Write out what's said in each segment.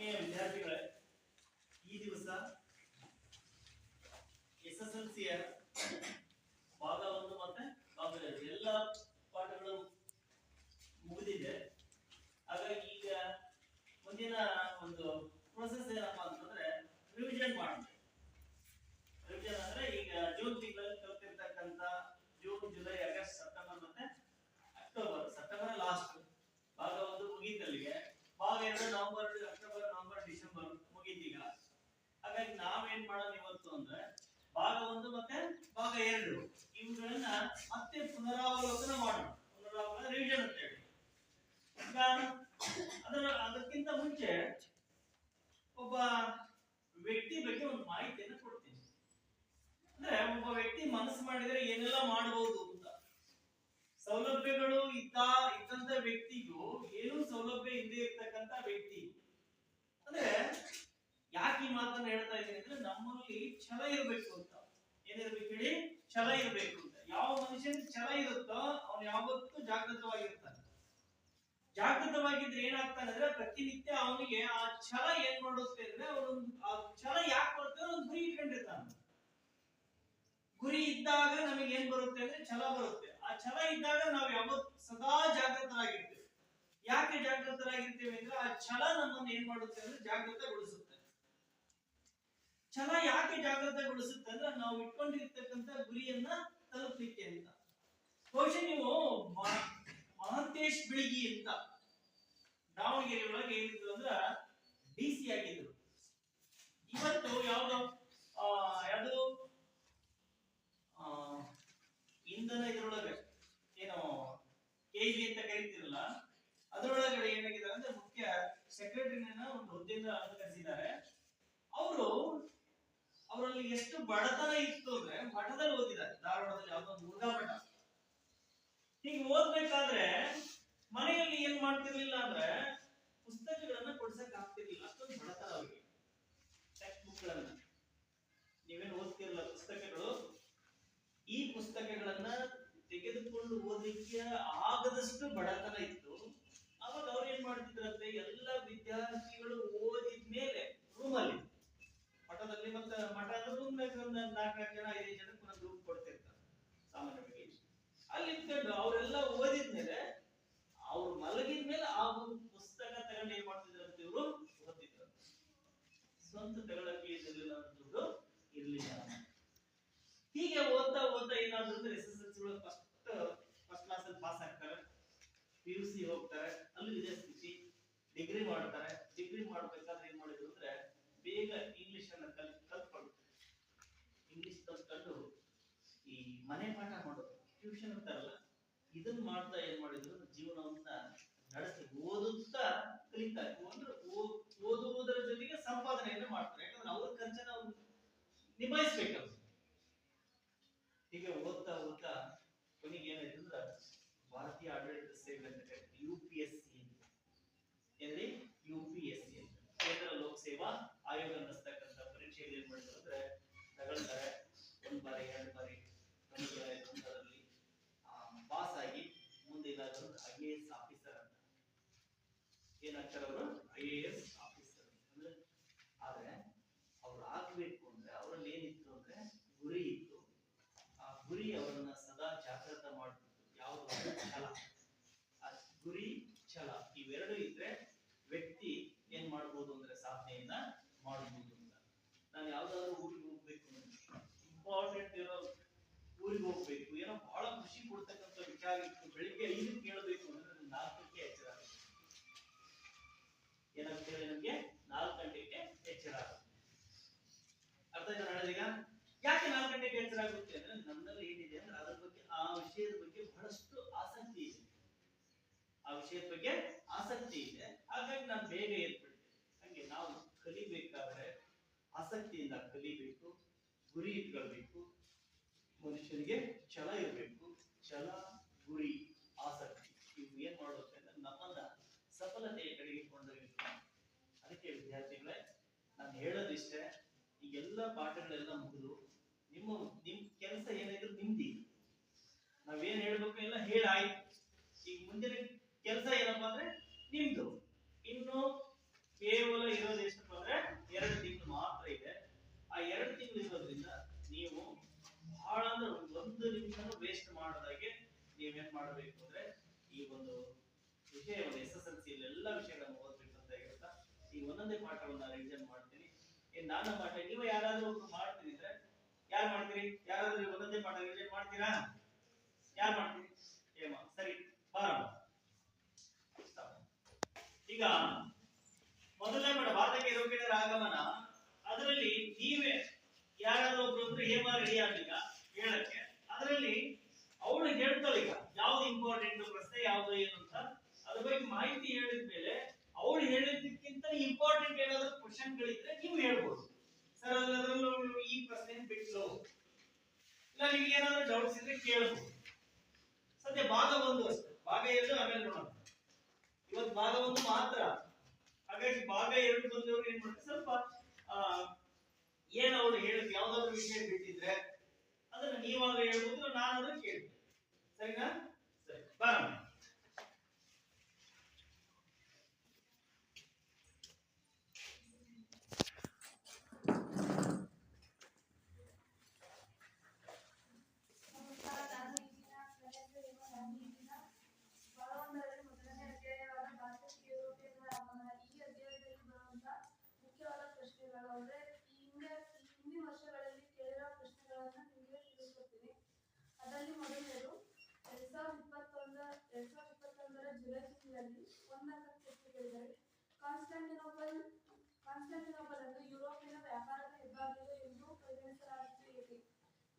ಆತ್ಮೀಯ ವಿದ್ಯಾರ್ಥಿಗಳೇ, ಈ ದಿವಸ SSLCಯ ಭಾಗ 1 ಮತ್ತೆ ಭಾಗ 2 ಎಲ್ಲ ಪಾಠಗಳು ಮುಗಿದಿದೆ. ಹಾಗಾಗಿ ಈಗ ಮುಂದಿನ ಒಂದು ಪ್ರೋಸೆಸ್ ಏನಪ್ಪಾ ಅಂತಂದ್ರೆ ರಿವಿಷನ್ ಮಾಡಬೇಕು. ರಿವಿಷನ್ ಅಂದ್ರೆ ಈಗ ಜೂನ್ ತಿಂಗಳಲ್ಲಿ ಕಲಿತಿರ್ತಕ್ಕಂಥ ಜೂನ್, ಜುಲೈ, ಆಗಸ್ಟ್, ಸೆಪ್ಟೆಂಬರ್ ಮತ್ತೆ ಅಕ್ಟೋಬರ್. ಸೆಪ್ಟೆಂಬರ್ ಲಾಸ್ಟ್ ಭಾಗ 1 ಮುಗಿತಲ್ಲಿಗೆ. ಭಾಗ 2 ನವೆಂಬರ್, ಅಕ್ಟೋಬರ್, ನವೆಂಬರ್, ಡಿಸೆಂಬರ್ ಮುಗಿದೀಗ. ಹಾಗಾಗಿ ನಾವೇನ್ ಮಾಡೋಣ ಇವತ್ತು ಅಂದ್ರೆ ಭಾಗ 1 ಮತ್ತೆ ಭಾಗ 2 ಇವುಗಳನ್ನ ಮತ್ತೆ ಪುನರಾವಲೋಕನ ಮಾಡೋಣ. ಪುನರಾವಲೋಕನ ರಿವಿಷನ್ ಅಂತ ಹೇಳಿ. ಈಗ ಅದಕ್ಕಿಂತ ಮುಂಚೆ ಒಬ್ಬ ವ್ಯಕ್ತಿ ಬಗ್ಗೆ ಒಂದು ಮಾಹಿತಿಯನ್ನು ಕೊಡ್ತೀನಿ. ಅಂದ್ರೆ ಒಬ್ಬ ವ್ಯಕ್ತಿ ಮನಸ್ಸು ಮಾಡಿದ್ರೆ ಏನೆಲ್ಲ ಮಾಡಬಹುದು ಅಂತ. ಸೌಲಭ್ಯಗಳು ಇದ್ದಂತ ವ್ಯಕ್ತಿಗೂ ಏನೂ ಸೌಲಭ್ಯ ಇಲ್ಲದೆ ಇರ್ತಕ್ಕಂತ ವ್ಯಕ್ತಿ. ಅಂದ್ರೆ ಯಾಕೆ ಈ ಮಾತನ್ನ ಹೇಳ್ತಾ ಇದ್ದೀನಿ ಅಂದ್ರೆ ನಮ್ಮಲ್ಲಿ ಛಲ ಇರಬೇಕು ಅಂತ. ಏನಿರ್ಬೇಕು ಹೇಳಿ? ಛಲ ಇರಬೇಕು ಅಂತ. ಯಾವ ಮನುಷ್ಯನ ಛಲ ಇರುತ್ತೋ ಅವನು ಯಾವತ್ತೂ ಜಾಗೃತವಾಗಿರ್ತಾನೆ. ಜಾಗೃತವಾಗಿದ್ರೆ ಏನಾಗ್ತಾನೆ ಅಂದ್ರೆ ಪ್ರತಿನಿತ್ಯ ಅವನಿಗೆ ಆ ಛಲ ಏನ್ ಮಾಡುತ್ತೆ ಅಂದ್ರೆ ಅವನು ಆ ಛಲ ಯಾಕೆ ಬರುತ್ತೆ? ಅವನು ಗುರಿ ಇಟ್ಕೊಂಡಿರ್ತಾನೆ. ಗುರಿ ಇದ್ದಾಗ ನಮಗೆ ಏನ್ ಬರುತ್ತೆ ಅಂದ್ರೆ ಛಲ ಬರುತ್ತೆ. ಆ ಛಲ ಇದ್ದಾಗ ನಾವು ಯಾವತ್ತು ಸದಾ ಜಾಗೃತರಾಗಿರ್ತೇವೆ. ಯಾಕೆ ಜಾಗೃತರಾಗಿರ್ತೇವೆ ಅಂದ್ರೆ ಆ ಛಲ ನಮ್ಮನ್ನು ಏನ್ ಮಾಡುತ್ತೆ ಅಂದ್ರೆ ಜಾಗೃತಗೊಳಿಸುತ್ತೆ. ಛಲ ಯಾಕೆ ಜಾಗೃತಗೊಳಿಸುತ್ತೆ ಅಂದ್ರೆ ನಾವು ಇಟ್ಕೊಂಡಿರ್ತಕ್ಕಂಥ ಗುರಿಯನ್ನ ತಲುಪಲಿಕ್ಕೆ ಅಂತ. ಬಹುಶಃ ನೀವು ಮಹಂತೇಶ್ ಬಿಳಿಗಿ ಅಂತ ದಾವಣಗೆರೆ ಒಳಗೆ ಏನಿದ್ರು ಅಂದ್ರ DC ಆಗಿದ್ರು. ಇವತ್ತು ಯಾವ್ದು ಇಂಧನ ಇದ್ರೊಳಗೆ ಏನೋ KG ಅಂತ ಕರೀತಿರಲ್ಲ, ಅದರೊಳಗಡೆ ಏನಾಗಿದೆ ಅಂದ್ರೆ ಮುಖ್ಯ ಸೆಕ್ರೆಟರಿನ ಒಂದು ಹುದ್ದೆಯಿಂದ ಅಲಂಕರಿಸಿದ್ದಾರೆ. ಅವರಲ್ಲಿ ಎಷ್ಟು ಬಡತನ ಇತ್ತು ಅಂದ್ರೆ ಮಠದಲ್ಲಿ ಓದಿದ್ದಾರೆ. ಧಾರವಾಡದಲ್ಲಿ ಯಾವ್ದೋ ಒಂದು ಮುರುಘಾ ಮಠ. ಹೀಗೆ ಓದ್ಬೇಕಾದ್ರೆ ಮನೆಯಲ್ಲಿ ಏನ್ ಮಾಡ್ತಿರ್ಲಿಲ್ಲ ಅಂದ್ರೆ ಪುಸ್ತಕಗಳನ್ನ ಕೊಡ್ಸಕ್ ಆಗ್ತಿರ್ಲಿಲ್ಲ. ಅಷ್ಟೊಂದು ಬಡತನ ಅವರಿಗೆ. ಟೆಕ್ಸ್ಟ್ ಬುಕ್ ಗಳನ್ನ ನೀವೇನು ಓದ್ತಿರಲ್ಲ ಪುಸ್ತಕಗಳು, ಈ ಪುಸ್ತಕಗಳನ್ನ ತೆಗೆದುಕೊಂಡು ಓದಲಿಕ್ಕೆ ಆಗದಷ್ಟು ಬಡತನ ಇತ್ತು. ಅವಾಗ ಅವ್ರು ಏನ್ ಮಾಡ್ತಿದ್ರಂತೆ, ಎಲ್ಲ ವಿದ್ಯಾರ್ಥಿಗಳು ಓದಿದ್ಮೇಲೆ ರೂಮಲ್ಲಿ ಮಠದಲ್ಲಿ, ಮತ್ತೆ ಮಠ ಅಂದ್ರೆ ಒಂದು 4 ಜನ 5 ಜನಕ್ಕೆ ಒಂದೊಂದು ರೂಮ್ ಕೊಡ್ತಿರ್ತಾರೆ ಸಾಮಾನ್ಯವಾಗಿ. ಅಲ್ಲಿ ಇಟ್ಕೊಂಡು ಅವರೆಲ್ಲ ಓದಿದ್ಮೇಲೆ ಅವ್ರು ಮಲಗಿದ್ಮೇಲೆ ಆ ಒಂದು ಪುಸ್ತಕ ತಗೊಂಡು ಏನ್ ಮಾಡ್ತಿದ್ರಂತೆ ಇವರು ಓದ್ತಿದ್ರು. ಸ್ವಂತ ತಗೊಳಕ್ಕೆ ಇರಲಿಲ್ಲ, ದುಡ್ಡು ಇರ್ಲಿಲ್ಲ. ಹೀಗೆ ಓದ್ತಾ ಓದ್ತಾ ಏನಾದ್ರು ಅಂದ್ರೆ SSLC ಫಸ್ಟ್ ಕ್ಲಾಸ್ ಅಲ್ಲಿ ಪಾಸ್ ಆಗ್ತಾರೆ. PUC ಹೋಗ್ತಾರೆ, ಅಲ್ಲಿ ಇದೇ ಸ್ಥಿತಿ. ಡಿಗ್ರಿ ಮಾಡ್ತಾರೆ. ಡಿಗ್ರಿ ಮಾಡ್ಬೇಕಾದ್ರೆ ಏನ್ ಮಾಡಿದ್ರು ಅಂದ್ರೆ ಬೇಗ ಇಂಗ್ಲಿಷ್ ಅನ್ನ ಕಲ್ತ್ಕೊಂಡು ಇಂಗ್ಲಿಷ್ ಕಲ್ತ್ಕೊಂಡು ಈ ಮನೆ ಪಾಠ ಮಾಡೋದು, ಟ್ಯೂಷನ್ ಅಂತಾರಲ್ಲ, ಇದನ್ನ ಮಾಡ್ತಾ ಏನ್ ಮಾಡಿದ್ರು ಜೀವನವನ್ನ ನಡೆಸಿ ಓದುತ್ತಾ ಕಲಿತಾರೆ. ಅಂದ್ರೆ ಓದುವುದರ ಜೊತೆಗೆ ಸಂಪಾದನೆಯನ್ನು ಮಾಡ್ತಾರೆ. ಯಾಕಂದ್ರೆ ಅವ್ರ ಖರ್ಚನ್ನ ಅವ್ರು ನಿಭಾಯಿಸ್ಬೇಕಲ್ಲ. ಹೀಗೆ ಓದ್ತಾ ಓದ್ತಾ ಕೊನೆಗೆ ಏನಾಯ್ತು ಅಂದ್ರೆ ಭಾರತೀಯ ಆಡಳಿತ ಸೇವೆ ಅಂತ UPSC ಏನ್ರಿ UPSC ಅಂತ ಕೇಂದ್ರ ಲೋಕ ಸೇವಾ ಆಯೋಗ ಅನ್ನಿಸ್ತಕ್ಕಂಥ ಪರೀಕ್ಷೆಯಲ್ಲಿ ಏನ್ ಮಾಡಿದ್ರು ಅಂದ್ರೆ ತಗೊಳ್ತಾರೆ. 1 ಬಾರಿ 2 ಬಾರಿ ನಮಗೆ ಅದರಲ್ಲಿ ಪಾಸ್ ಆಗಿ ಮುಂದೆ ಏನಾದ್ರು IAS ಆಫೀಸರ್ ಅಂತ ಏನಾಗ್ತಾರೆ ಅವರು? IAS ಆಫೀಸರ್ ಅಂದ್ರೆ. ಆದ್ರೆ ಅವ್ರು ಆಗ್ಬೇಕು ಅಂದ್ರೆ ಅವರಲ್ಲಿ ಏನಿತ್ತು ಅಂದ್ರೆ ಗುರಿ ಇತ್ತು. ಆ ಗುರಿ ಅವರನ್ನ ಸದಾ ಜಾಗೃತ ಮಾಡ್ತಿತ್ತು. ಯಾವುದು? ಛಲ. ಆ ಗುರಿ, ಛಲ ಇವೆರಡು ಇದ್ರೆ ವ್ಯಕ್ತಿ ಏನ್ ಮಾಡ್ಬೋದು ಅಂದ್ರೆ ಸಾಧನೆಯನ್ನ ಮಾಡ್ಬೋದು ಅಂತ. ನಾನು ಯಾವ್ದಾದ್ರು ಊರಿಗೆ ಹೋಗ್ಬೇಕು ಅಂದ್ರೆ, ಇಂಪಾರ್ಟೆಂಟ್ ಇರೋ ಊರಿಗೆ ಹೋಗ್ಬೇಕು, ಏನೋ ಬಹಳ ಖುಷಿ ಕೊಡ್ತಕ್ಕಂಥ ವಿಚಾರ ಇತ್ತು, ಬೆಳಿಗ್ಗೆ 5ಕ್ಕೆ ಕೇಳಬೇಕು ಅಂದ್ರೆ 4ಕ್ಕೆ ಎಚ್ಚರ ಆಗುತ್ತೆ. ಏನಾಗ್ತದೆ ನಮ್ಗೆ? 4 ಗಂಟೆಗೆ ಎಚ್ಚರ ಆಗುತ್ತೆ. ಅರ್ಥ ಆಯ್ತಾ ಹೇಳಿದೀಗ? ಯಾಕೆ 4 ಗಂಟೆಗೆ ಎಚ್ಚರ ಆಗುತ್ತೆ ಅಂದ್ರೆ ನನ್ನಲ್ಲಿ ಏನಿದೆ ಅಂದ್ರೆ ಅದ್ರ ಬಗ್ಗೆ, ಆ ವಿಷಯದ ಬಗ್ಗೆ ಬಹಳಷ್ಟು ಆಸಕ್ತಿ ಇದೆ. ಆ ವಿಷಯದ ಬಗ್ಗೆ ಆಸಕ್ತಿ ಇದೆ. ಹಾಗಾಗಿ ನಾನು ಬೇಗ ಏರ್ಪಡ್ತೇನೆ. ಹಂಗೆ ನಾವು ಕಲಿಬೇಕಾದ್ರೆ ಆಸಕ್ತಿಯಿಂದ ಕಲಿಬೇಕು, ಗುರಿ ಇಟ್ಕೊಳ್ಬೇಕು. ಮನುಷ್ಯನಿಗೆ ಛಲ ಇರಬೇಕು. ಛಲ, ಗುರಿ, ಆಸಕ್ತಿ ಇವು ಏನ್ ಮಾಡುತ್ತೆ ಅಂದ್ರೆ ನಮ್ಮನ್ನ ಸಫಲತೆಯ ಕಡೆಗೆ ಕೊಂಡೊಯ್ಯುತ್ತೆ. ಅದಕ್ಕೆ ವಿದ್ಯಾರ್ಥಿಗಳೇ, ನಾನು ಹೇಳೋದಿಷ್ಟೇ. ಈಗೆಲ್ಲ ಪಾಠಗಳೆಲ್ಲ ಮುಗಿದು ನಿಮ್ ಕೆಲಸ ಏನಾದ್ರು ನಿಮ್ದಿ. ನಾವೇನ್ ಹೇಳ್ಬೇಕು ಎಲ್ಲ ಹೇಳಾಯ್ತು. ಈಗ ಮುಂದಿನ ಕೆಲಸ ಏನಪ್ಪಾ ಅಂದ್ರೆ ನಿಮ್ದು. ಇನ್ನು ಕೇವಲ ಇರೋದು ಎಷ್ಟಪ್ಪ ಅಂದ್ರೆ 2 ತಿಂಗಳು ಮಾತ್ರ ಇದೆ. ಆ 2 ತಿಂಗಳು ಇರೋದ್ರಿಂದ ನೀವು ಬಹಳ ಅಂದ್ರೆ 1 ನಿಮಿಷನೂ ವೇಸ್ಟ್ ಮಾಡದಾಗೆ ನೀವೇನ್ ಮಾಡಬೇಕು ಅಂದ್ರೆ ಈ ಒಂದು ವಿಷಯವನ್ನು SSLC ಎಲ್ಲ ವಿಷಯಗಳನ್ನು ಓದಬೇಕು ಅಂತ ಹೇಳ್ತಾ ಈ ಒಂದೊಂದೇ ಪಾಠವನ್ನ ರಿವಿಷನ್ ಮಾಡ್ತೀನಿ. ನಾನು ಮಾಡ್ತೀನಿ, ನೀವು ಯಾರಾದ್ರೂ ಒಬ್ರು ಮಾಡ್ತಿದ್ರೆ ಯಾರು ಮಾಡ್ತೀರಿ? ಯಾರಾದ್ರೂ ಒಂದೊಂದೇ ಪಾಠ ರಿವಿಷನ್ ಮಾಡ್ತೀರಾ? ಯಾರು ಮಾಡ್ತೀರಿ? ಹೇಮಾ, ಸರಿ ಬಾರಮ್ಮ. ಈಗ ಮೊದಲನೇ ಪಾಠ ಭಾರತಕ್ಕೆ ಯುರೋಪಿಯನ್ನರ ಆಗಮನ. ಅದರಲ್ಲಿ ನೀವೇ ಯಾರಾದ್ರೂ ಒಬ್ರು ಅಂದ್ರೆ ಹೇಮಾ ರೆಡಿ ಆಗ್ಲಿಲ್ಲ ಹೇಳಕ್ಕೆ. ಅದರಲ್ಲಿ ಅವಳು ಹೇಳ್ತಾಳೆ ಈಗ ಯಾವ್ದು ಇಂಪಾರ್ಟೆಂಟ್ ಪ್ರಶ್ನೆ ಯಾವ್ದು ಏನು ಅಂತ ಅದ್ರ ಬಗ್ಗೆ ಮಾಹಿತಿ ಹೇಳಿದ್ಮೇಲೆ ಅವಳು ಹೇಳಿದ್ದಕ್ಕಿಂತ ಇಂಪಾರ್ಟೆಂಟ್ ಏನಾದ್ರು ಕ್ವಶನ್ ಗಳಿದ್ರೆ ನೀವು ಹೇಳ್ಬೋದು. ಸರ್ ಅದರಲ್ಲೂ ಈ ಪ್ರಶ್ನೆ ಬಿಟ್ಟು ಇಲ್ಲ ನಿಮ್ಗೆ ಏನಾದ್ರು ಡೌಟ್ಸ್ ಇದ್ರೆ ಕೇಳಬಹುದು. ಸದ್ಯ ಭಾಗ 1 ಅಷ್ಟೇ, ಭಾಗ 2 ಆಮೇಲೆ ನೋಡೋಣ. ಇವತ್ತು ಭಾಗ 1 ಮಾತ್ರ. ಹಾಗಾಗಿ ಭಾಗ 2 ಬಂದವರು ಏನ್ ಮಾಡ್ತಾರೆ, ಸ್ವಲ್ಪ ಏನ್ ಅವ್ರು ಹೇಳಿದ್ರು ಯಾವ್ದಾದ್ರು ವಿಷಯ ಬಿಟ್ಟಿದ್ರೆ ಅದನ್ನ ನೀವಾದ್ರೂ ಹೇಳ್ಬೋದು, ನಾನಾದ್ರೂ ಕೇಳ್ತೀನಿ. ಸರಿನಾ? ಸರಿ ಬಾರಮ್ಮ. ಅದರಲ್ಲಿ ಮೊದಲನೇದು 2021ರ ಜುಲೈ ತಿಂಗಳಲ್ಲಿ 1 ಪ್ರಶ್ನೆ ಕೇಳಿದ್ದಾರೆ. ಕಾನ್ಸ್ಟಾಂಟಿನೋಪಲ್ ಅನ್ನು ಯುರೋಪಿನ ವ್ಯಾಪಾರದ ಹೆಬ್ಬಾಗಿಲು ಎಂದು ಪರಿಗಣಿಸಲಾಗುತ್ತದೆ ಏಕೆ?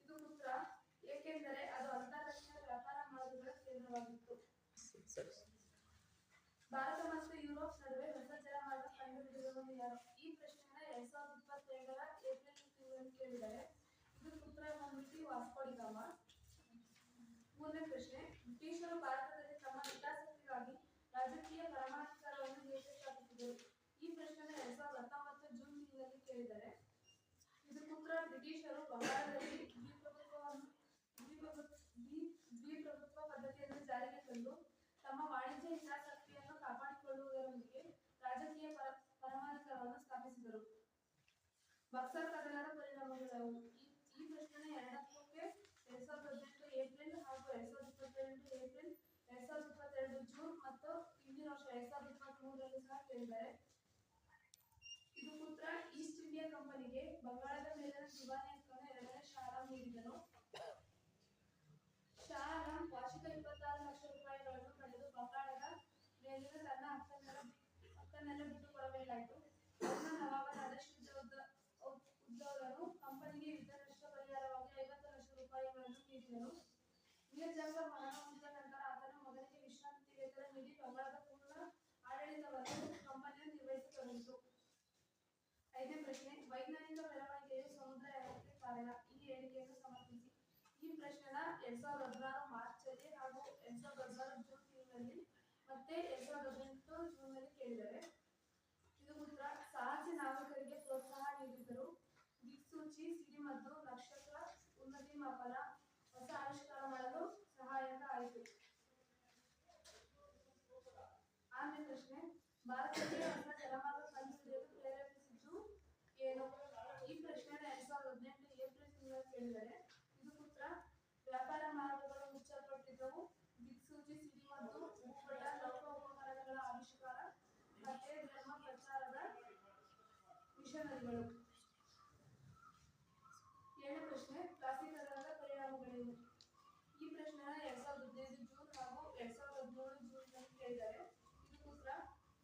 ಇದು ಉತ್ತರ ಏಕೆಂದರೆ ಅದು ಅಂತಾರಾಷ್ಟ್ರೀಯ ವ್ಯಾಪಾರ ಮಾರ್ಗಗಳ ಕೇಂದ್ರವಾಗಿತ್ತು. ಭಾರತ ಮತ್ತು ಯುರೋಪ್ ನಡುವೆ ಹೊಸ ಜಲಮಾರ್ಗ ಕಂಡುಹಿಡಿದವನು ಯಾರು? ಈ ಪ್ರಶ್ನೆಯನ್ನ 2022ರ ಏಪ್ರಿಲ್ ತಿಂಗಳಲ್ಲಿ ಕೇಳಿದ್ದಾರೆ. ಇದು ಉತ್ತರ ಬಂದ್ಬಿಟ್ಟು ವಾಸ್ಕೋ ಡಿ ಗಾಮಾ. ಮೂರನೇ ಪ್ರಶ್ನೆ, ಬ್ರಿಟಿಷರು ಭಾರತದಲ್ಲಿ ತಮ್ಮ ಹಿತಾಸಕ್ತಿಗಾಗಿ ರಾಜಕೀಯ ಪರಮಾಧಿಕಾರವನ್ನು ಹೇಗೆ ಸ್ಥಾಪಿಸಿದರು? ಈ ಪ್ರಶ್ನೆನ 2019 ಜೂನ್ ತಿಂಗಳಲ್ಲಿ ಕೇಳಿದ್ದಾರೆ. ಇದಕ್ಕೆ ಉತ್ತರ ಬ್ರಿಟಿಷರು ಬಂಗಾಳದಲ್ಲಿ ದ್ವಿಪ್ರಭುತ್ವ ಪದ್ಧತಿಯನ್ನು ಜಾರಿಗೆ ತಂದು ತಮ್ಮ ವಾಣಿಜ್ಯ ಹಿತಾಸಕ್ತಿಯನ್ನು ಕಾಪಾಡಿಕೊಳ್ಳುವುದರೊಂದಿಗೆ ರಾಜಕೀಯ ಪರಮಾಧಿಕಾರವನ್ನು ಸ್ಥಾಪಿಸಿದರು. ಬಕ್ಸರ್ ಕದನದ ಪರಿಣಾಮಗಳು. ಈ ಪ್ರಶ್ನೆನ 2018 ಏಪ್ರಿಲ್ ಹಾಗೂ 2022 ಏಪ್ರಿಲ್, 2022 ಜೂನ್ ಮತ್ತು ಹಿಂದಿನ ವರ್ಷ 2023ರಲ್ಲಿ ಸಹ ಕೇಳಿದ್ದಾರೆ. ಇದು ಉತ್ತರ ಈಸ್ಟ್ ಇಂಡಿಯಾ ಕಂಪನಿಗೆ ಬಂಗಾಳದ ಮೇಲಿನ ದಿವಾನಿ ಹಕ್ಕನ್ನು 2ನೇ ಶಾ ಆಲಂ ನೀಡಿದನು. ಶಾ ಆಲಂ ವಾರ್ಷಿಕ 26 ಲಕ್ಷ ರೂಪಾಯಿಗಳನ್ನು ಪಡೆದು ಬಂಗಾಳದ ಮೇಲಿನ ತನ್ನ ಹಕ್ಕನ್ನೆಲ್ಲ ಬಿಟ್ಟುಕೊಡಬೇಕಾಯಿತು. ಅವನ ನವಾಬನಾದ ಉದ್ದೌಲನು ಕಂಪನಿಗೆ ಯುದ್ಧ ನಷ್ಟ ಪರಿಹಾರವಾಗಿ 50 ಲಕ್ಷ ರೂಪಾಯಿಗಳನ್ನು ನೀಡಿದನು. ಮೀರ್ ಜಾಫರ್ ಮರಣ ಹೊಂದಿದ ನಂತರ ಆತನು ಮೊದಲಿಗೆ ವಿಶ್ರಾಂತಿ ವೇತನ ನೀಡಿ ಬಂಗಾಳದ ಪೂರ್ಣ ಆಡಳಿತವನ್ನು ಕಂಪನಿಯು ನಿರ್ವಹಿಸತೊಡಗಿತು. 5ನೇ ಪ್ರಶ್ನೆ, ವೈಜ್ಞಾನಿಕ ಬೆಳವಣಿಗೆಯು ಸಮುದ್ರ ಯಾನಕ್ಕೆ ಕಾರಣ? ಈ ಹೇಳಿಕೆಯನ್ನು ಸಮರ್ಥಿಸಿ. ಈ ಪ್ರಶ್ನೆನ 2016 ಮಾರ್ಚಲ್ಲಿ ಹಾಗೂ 2016 ಜೂನ್ ತಿಂಗಳಲ್ಲಿ ಮತ್ತೆ 2018 ಜೂನ್ನಲ್ಲಿ ಕೇಳಿದ್ದಾರೆ. ಇದು ಉತ್ತರ ಸಾಹಸಿ ನಾವಿಕರಿಗೆ ಪ್ರೋತ್ಸಾಹ ನೀಡಿದರು. ದಿಕ್ಸೂಚಿ, ಸಿಡಿಮದ್ದು, ನಕ್ಷತ್ರ ಉನ್ನತಿ ಮಾಪನ ಹೊಸ ಆವಿಷ್ಕಾರ ಮಾಡಲು ಸಹಾಯಕ ಆಯಿತು. 6ನೇ ಪ್ರಶ್ನೆ, ಭಾರತಕ್ಕೆ ಹೊಸ ಜಲಮಾರ್ಗ ಕಂಡುಹಿಡಿಯಲು ಪ್ರೇರೇಪಿಸಿದ್ದು ಏನು? ಈ ಪ್ರಶ್ನೆನ 2018 ಏಪ್ರಿಲ್ ತಿಂಗಳಲ್ಲಿ ಕೇಳಿದ್ದಾರೆ. ಇದು ಉತ್ತರ ವ್ಯಾಪಾರ ಮಾರ್ಗಗಳು ಮುಚ್ಚಲ್ಪಟ್ಟಿದ್ದವು. ದಿಕ್ಸೂಚಿ, ಸಿಡಿಮದ್ದು, ಭೂಪಟ, ಲೌಹ ಉಪಕರಣಗಳ ಆವಿಷ್ಕಾರ ಮತ್ತೆ ಧರ್ಮ ಪ್ರಚಾರದ ಮಿಷನರಿಗಳು. 7ನೇ ಪ್ರಶ್ನೆ, ಪ್ಲಾಸಿ ಕದನದ ಪರಿಣಾಮಗಳೇನು? ಈ ಪ್ರಶ್ನೆನ 2015 ಜೂನ್ ಹಾಗೂ 2017 ಜೂನ್ನಲ್ಲಿ ಕೇಳಿದ್ದಾರೆ. ಇದು ಉತ್ತರ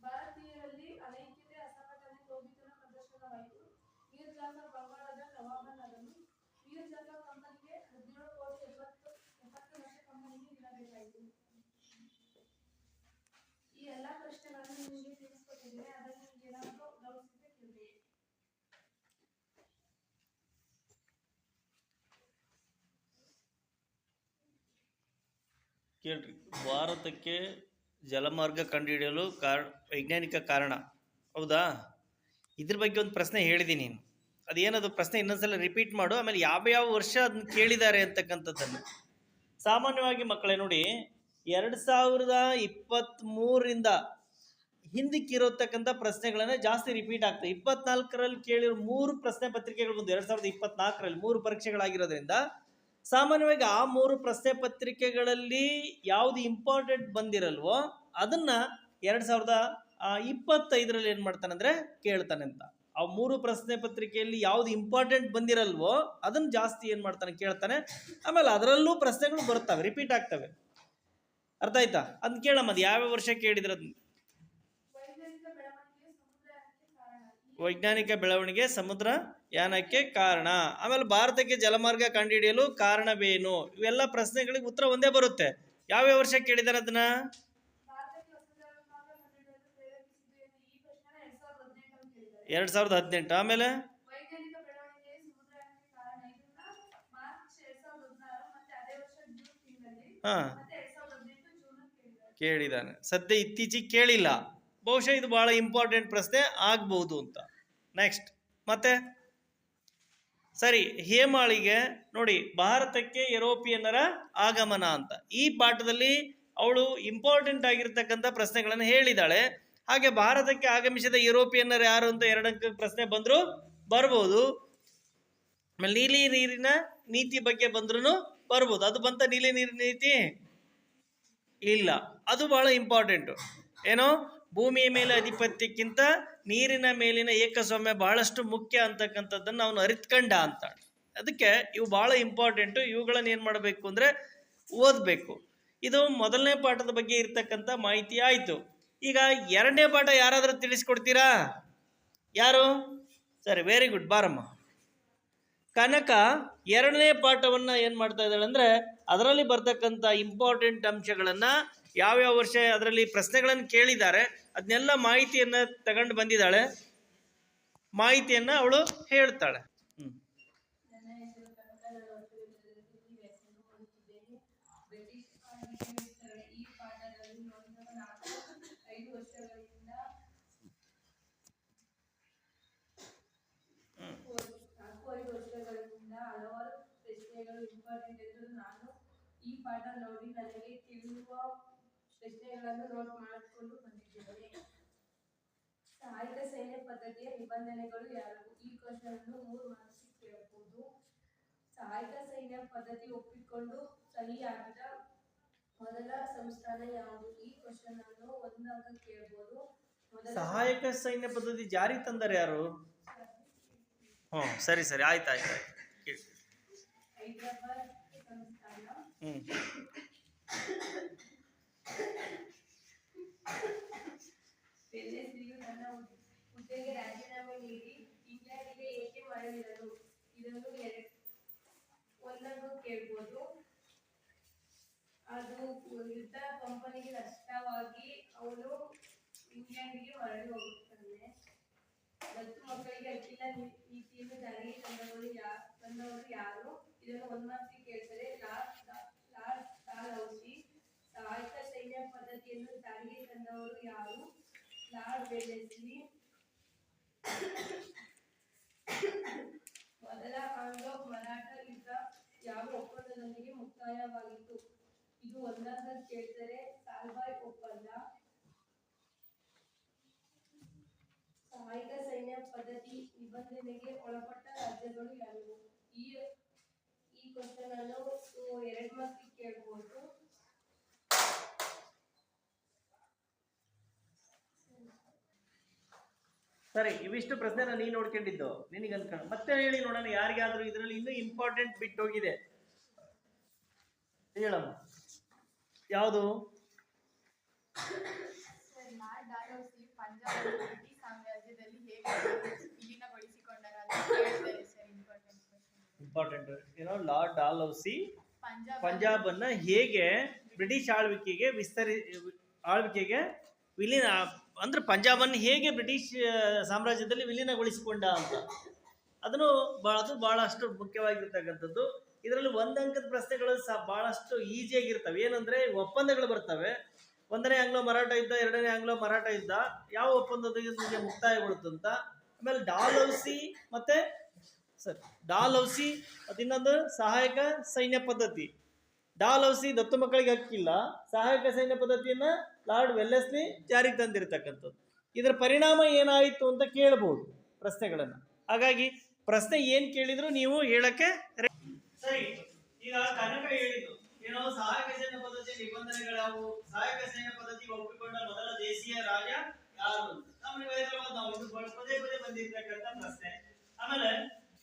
ಭಾರತೀಯರಲ್ಲಿ ಅನೈಕ್ಯತೆ, ಅಸಂಘಟನೆ, ಲೋಭಿತನ ಪ್ರದರ್ಶನವಾಯಿತು. ಮೀರ್ ಜಾಫರ್ ಬಂಗಾಳದ ನವಾಬನಾದನು. ಮೀರ್ ಜಾಫರ್ ಕಂಪನಿಗೆ 17 ಕೋಟಿ 70 ಲಕ್ಷ ಕಂಪನಿಗೆ ನೀಡಬೇಕಾಯಿತು. ಈ ಎಲ್ಲಾ ಪ್ರಶ್ನೆಗಳನ್ನು ನಿಮಗೆ ತಿಳಿಸ್ಕೊಟ್ಟಿದ್ದೇನೆ. ಅದರಲ್ಲಿ ನಿಮಗೆ ಏನಾದರೂ ಡೌಟ್ಸ್ ಇದ್ರೆ ಕೇಳಬೇಕು. ಕೇಳ್ರಿ, ಭಾರತಕ್ಕೆ ಜಲಮಾರ್ಗ ಕಂಡುಹಿಡಿಯಲು ವೈಜ್ಞಾನಿಕ ಕಾರಣ, ಹೌದಾ? ಇದ್ರ ಬಗ್ಗೆ ಒಂದು ಪ್ರಶ್ನೆ ಹೇಳಿದ್ದೀನಿ. ಅದೇನದು ಪ್ರಶ್ನೆ ಇನ್ನೊಂದ್ಸಲ ರಿಪೀಟ್ ಮಾಡು, ಆಮೇಲೆ ಯಾವ ವರ್ಷ ಅದನ್ನ ಕೇಳಿದ್ದಾರೆ ಅಂತಕ್ಕಂಥದ್ದನ್ನು. ಸಾಮಾನ್ಯವಾಗಿ ಮಕ್ಕಳೇ ನೋಡಿ, 2023ರಿಂದ ಹಿಂದಕ್ಕಿರತಕ್ಕಂಥ ಪ್ರಶ್ನೆಗಳನ್ನ ಜಾಸ್ತಿ ರಿಪೀಟ್ ಆಗ್ತವೆ. 24ರಲ್ಲಿ ಕೇಳಿರೋ 3 ಪ್ರಶ್ನೆ ಪತ್ರಿಕೆಗಳು ಬಂದು 2024ರಲ್ಲಿ 3 ಪರೀಕ್ಷೆಗಳಾಗಿರೋದ್ರಿಂದ ಸಾಮಾನ್ಯವಾಗಿ ಆ 3 ಪ್ರಶ್ನೆ ಪತ್ರಿಕೆಗಳಲ್ಲಿ ಯಾವ್ದು ಇಂಪಾರ್ಟೆಂಟ್ ಬಂದಿರಲ್ವೋ ಅದನ್ನ 2025ರಲ್ಲಿ ಏನ್ ಮಾಡ್ತಾನಂದ್ರೆ ಕೇಳ್ತಾನೆ ಅಂತ. ಆ 3 ಪ್ರಶ್ನೆ ಪತ್ರಿಕೆಯಲ್ಲಿ ಯಾವ್ದು ಇಂಪಾರ್ಟೆಂಟ್ ಬಂದಿರಲ್ವೋ ಅದನ್ನ ಜಾಸ್ತಿ ಏನ್ ಮಾಡ್ತಾನೆ ಕೇಳ್ತಾನೆ. ಆಮೇಲೆ ಅದರಲ್ಲೂ ಪ್ರಶ್ನೆಗಳು ಬರ್ತವೆ, ರಿಪೀಟ್ ಆಗ್ತವೆ. ಅರ್ಥ ಆಯ್ತಾ? ಅದನ್ನ ಕೇಳಮ್ಮ, ಅದು ಯಾವ ವರ್ಷ ಕೇಳಿದ್ರ? ವೈಜ್ಞಾನಿಕ ಬೆಳವಣಿಗೆ ಸಮುದ್ರ ಯಾನಕ್ಕೆ ಕಾರಣ. ಆಮೇಲೆ ಭಾರತಕ್ಕೆ ಜಲಮಾರ್ಗ ಕಂಡುಹಿಡಿಯಲು ಕಾರಣವೇನು? ಇವೆಲ್ಲ ಪ್ರಶ್ನೆಗಳಿಗೆ ಉತ್ತರ ಒಂದೇ ಬರುತ್ತೆ. ಯಾವ್ಯಾವ ವರ್ಷ ಕೇಳಿದಾರೆ ಅದನ್ನ? 2018. ಆಮೇಲೆ ಹಾ ಕೇಳಿದಾನೆ. ಸದ್ಯ ಇತ್ತೀಚೆಗೆ ಕೇಳಿಲ್ಲ, ಬಹುಶಃ ಇದು ಬಹಳ ಇಂಪಾರ್ಟೆಂಟ್ ಪ್ರಶ್ನೆ ಆಗ್ಬಹುದು ಅಂತ. ನೆಕ್ಸ್ಟ್ ಮತ್ತೆ ಸರಿ, ಹೇಮಾಳಿಗೆ ನೋಡಿ ಭಾರತಕ್ಕೆ ಯುರೋಪಿಯನ್ನರ ಆಗಮನ ಅಂತ ಈ ಪಾಠದಲ್ಲಿ ಅವಳು ಇಂಪಾರ್ಟೆಂಟ್ ಆಗಿರ್ತಕ್ಕಂಥ ಪ್ರಶ್ನೆಗಳನ್ನು ಹೇಳಿದಾಳೆ. ಹಾಗೆ ಭಾರತಕ್ಕೆ ಆಗಮಿಸಿದ ಯುರೋಪಿಯನ್ನರು ಯಾರು ಅಂತ 2 ಅಂಕದ ಪ್ರಶ್ನೆ ಬಂದ್ರು ಬರ್ಬೋದು. ಆಮೇಲೆ ನೀಲಿ ನೀರಿನ ನೀತಿ ಬಗ್ಗೆ ಬಂದ್ರು ಬರ್ಬೋದು. ಅದು ಬಂತ ನೀಲಿ ನೀರಿನ ನೀತಿ? ಇಲ್ಲ, ಅದು ಬಹಳ ಇಂಪಾರ್ಟೆಂಟ್. ಏನೋ ಭೂಮಿಯ ಮೇಲೆ ಅಧಿಪತ್ಯಕ್ಕಿಂತ ನೀರಿನ ಮೇಲಿನ ಏಕಸ್ವಾಮ್ಯ ಬಹಳಷ್ಟು ಮುಖ್ಯ ಅಂತಕ್ಕಂಥದ್ದನ್ನು ಅವನು ಅರಿತ್ಕಂಡ ಅಂತ. ಅದಕ್ಕೆ ಇವು ಬಹಳ ಇಂಪಾರ್ಟೆಂಟು. ಇವುಗಳನ್ನು ಏನು ಮಾಡಬೇಕು ಅಂದರೆ ಓದಬೇಕು. ಇದು ಮೊದಲನೇ ಪಾಠದ ಬಗ್ಗೆ ಇರ್ತಕ್ಕಂಥ ಮಾಹಿತಿ ಆಯಿತು. ಈಗ 2ನೇ ಪಾಠ ಯಾರಾದರೂ ತಿಳಿಸ್ಕೊಡ್ತೀರಾ? ಯಾರು? ಸರಿ, ವೆರಿ ಗುಡ್, ಬಾರಮ್ಮ. ಕನಕ 2ನೇ ಪಾಠವನ್ನು ಏನು ಮಾಡ್ತಾ ಇದ್ದಾಳೆ ಅಂದರೆ ಅದರಲ್ಲಿ ಬರ್ತಕ್ಕಂಥ ಇಂಪಾರ್ಟೆಂಟ್ ಅಂಶಗಳನ್ನು ಯಾವ್ಯಾವ ವರ್ಷ ಅದರಲ್ಲಿ ಪ್ರಶ್ನೆಗಳನ್ನು ಕೇಳಿದ್ದಾರೆ ಅದನ್ನೆಲ್ಲ ಮಾಹಿತಿಯನ್ನು ತಗೊಂಡು ಬಂದಿದ್ದಾಳೆ. ಮಾಹಿತಿಯನ್ನು ಅವಳು ಹೇಳ್ತಾಳೆ. ಇಂಪಾರ್ಟೆಂಟ್ ಎಂದು ನಾನು ಈ ಪಾಠ ನೋಡಿ ನನಗೆ ತಿಳಿಯುವ ಪ್ರಶ್ನೆಗಳನ್ನು ನೋಟ್ ಮಾಡಿಕೊಂಡು ಬಂದಿದ್ದೇನೆ. ಸಹಾಯಕ ಸೈನ್ಯ ಪದ್ಧತಿಯ ನಿಬಂಧನೆಗಳು ಯಾವುವು? ಈ ಕ್ವಶನ್ ಅನ್ನು 3 ಮಾರ್ಕ್ಸ್ ಕೇಳಬಹುದು. ಸಹಾಯಕ ಸೈನ್ಯ ಪದ್ಧತಿ ಒಪ್ಪಿಕೊಂಡು ಸಹಿಯಾಗಿದ ಮೊದಲ ಸಂಸ್ಥಾನ ಯಾವುದು? ಈ ಕ್ವಶನ್ ಅನ್ನು 1 ಅಂಕ ಕೇಳಬಹುದು. ಸಹಾಯಕ ಸೈನ್ಯ ಪದ್ಧತಿ ಜಾರಿ ತಂದರೆ ಯಾರು? ಸರಿ ಸರಿ, ಆಯ್ತು. ಹೈದರಾಬಾದ್ ಸಂಸ್ಥಾನ. ವೆಲ್ಲೆಸ್ಲಿಯು ತನ್ನ ಹುದ್ದೆಗೆ ರಾಜೀನಾಮೆ ನೀಡಿ ಇಂಗ್ಲೆಂಡಿಗೆ ಏಕೆ ಮರಳಿದನು? ಇದನ್ನು 1 ಕೇಳ್ಬೋದು. ಅದು ಯುದ್ಧ ಕಂಪನಿಗೆ ನಷ್ಟವಾಗಿ ಅವನು ಇಂಗ್ಲೆಂಡಿಗೆ ಮರಳಿ ಹೋಗುತ್ತಾನೆ. ದತ್ತು ಮಕ್ಕಳಿಗೆ ಅಖಿಲ ನೀತಿಯನ್ನು ಜಾರಿಗೆ ತಂದವರು ಯಾರು? ಇದನ್ನು 1 ಮಾರ್ಕ್ಸ್ ಕೇಳ್ತಾರೆ. Lord Dalhousie. ಸಹಾಯಕ ಸೈನ್ಯ ಪದ್ಧತಿಯನ್ನು ಜಾರಿಗೆ ತಂದವರು ಯಾರು? Lord Wellesley. ಮೊದಲ ಆಂಗ್ಲೋ ಮರಾಠ ಯುದ್ಧ ಯಾವ ಒಪ್ಪಂದದೊಂದಿಗೆ ಮುಕ್ತಾಯವಾಗಿತ್ತು? ಇದು 1 ಅಂಕ ಕೇಳ್ತಾರೆ. ಸಾಲ್ಬಾಯ್ ಒಪ್ಪಂದ. ಸಹಾಯಕ ಸೈನ್ಯ ಪದ್ಧತಿ ನಿಬಂಧನೆಗೆ ಒಳಪಟ್ಟ ರಾಜ್ಯಗಳು ಯಾವುವು? ಈ ಕ್ವಶನ್ ಅನ್ನು 2 ಮಾರ್ಕ್ಸ್ ಕೇಳಬಹುದು. ಸರಿ, ಇವಿಷ್ಟು ಪ್ರಶ್ನೆ ನೀನು ನೋಡ್ಕೊಂಡಿದ್ದು ನಿನಗೆ ಅನ್ಕೊಂಡು ಮತ್ತೆ ಹೇಳಿ ನೋಡೋಣ. ಯಾರಿಗಾದ್ರೂ ಇದರಲ್ಲಿ ಇನ್ನೂ ಇಂಪಾರ್ಟೆಂಟ್ ಬಿಟ್ಟು ಹೋಗಿದೆ ಹೇಳಮ್ಮ. ಯಾವುದು? ಲಾರ್ಡ್ ಡಾಲ್ಹೌಸಿ ಪಂಜಾಬ್ ಬ್ರಿಟಿಷ್ ಸಾಮ್ರಾಜ್ಯದಲ್ಲಿ ಹೇಗೆ ವಿಲೀನಗೊಳಿಸಿಕೊಂಡರು ಅಂತ ಕೇಳಿದ್ದಾರೆ ಸರ್. ಇಂಪಾರ್ಟೆಂಟ್ ಏನೋ ಲಾರ್ಡ್ ಡಾಲ್ಹೌಸಿ ಪಂಜಾಬ್ ಅನ್ನ ಹೇಗೆ ಬ್ರಿಟಿಷ್ ಆಳ್ವಿಕೆಗೆ ವಿಲೀನ ಅಂದ್ರೆ ಪಂಜಾಬನ್ನು ಹೇಗೆ ಬ್ರಿಟಿಷ್ ಸಾಮ್ರಾಜ್ಯದಲ್ಲಿ ವಿಲೀನಗೊಳಿಸಿಕೊಂಡ ಅಂತ. ಅದು ಬಹಳಷ್ಟು ಮುಖ್ಯವಾಗಿರ್ತಕ್ಕಂಥದ್ದು. ಇದರಲ್ಲಿ 1 ಅಂಕದ ಪ್ರಶ್ನೆಗಳು ಬಹಳಷ್ಟು ಈಸಿಯಾಗಿರ್ತವೆ. ಏನಂದ್ರೆ ಒಪ್ಪಂದಗಳು ಬರ್ತವೆ. 1ನೇ ಆಂಗ್ಲೋ ಮರಾಠ ಯುದ್ಧ, 2ನೇ ಆಂಗ್ಲೋ ಮರಾಠ ಯುದ್ಧ ಯಾವ ಒಪ್ಪಂದದೊಂದಿಗೆ ಮುಕ್ತಾಯಗೊಳ್ಳುತ್ತಂತ. ಆಮೇಲೆ ಡಾಲ್ಹೌಸಿ ಮತ್ತು ಇನ್ನೊಂದು ಸಹಾಯಕ ಸೈನ್ಯ ಪದ್ಧತಿ ಡಾಲೌಸಿ ದತ್ತು ಮಕ್ಕಳಿಗೆ ಹಕ್ಕಿಲ್ಲ, ಸಹಾಯಕ ಸೈನ್ಯ ಪದ್ಧತಿಯನ್ನ ಲಾರ್ಡ್ ವೆಲ್ಲೆಸ್ಲಿ ಜಾರಿಗೆ ತಂದಿರತಕ್ಕಂಥದ್ದು. ಇದರ ಪರಿಣಾಮ ಏನಾಯಿತು ಅಂತ ಕೇಳಬಹುದು ಪ್ರಶ್ನೆಗಳನ್ನ. ಹಾಗಾಗಿ ಪ್ರಶ್ನೆ ಏನ್ ಕೇಳಿದ್ರು ನೀವು ಹೇಳಕ್ಕೆ ಸರಿ. ಈಗ ಕನಕ ಹೇಳಿದ್ದು ಏನೋ ಸಹಾಯಕ ಸೈನ್ಯ ಪದ್ಧತಿಯ ನಿಬಂಧನೆಗಳಾವು, ಸಹಾಯಕ ಸೈನ್ಯ ಪದ್ಧತಿ ಒಪ್ಪಿಕೊಂಡ ಮೊದಲ ದೇಶೀಯ ರಾಜ ಯಾರು? ನಮಗೆ ಹೈದರಾಬಾದ್, ನಾವು ಇದು ಪದೇ ಪದೇ ಬಂದಿರ್ತಕ್ಕಂಥ ಪ್ರಶ್ನೆ. ಆಮೇಲೆ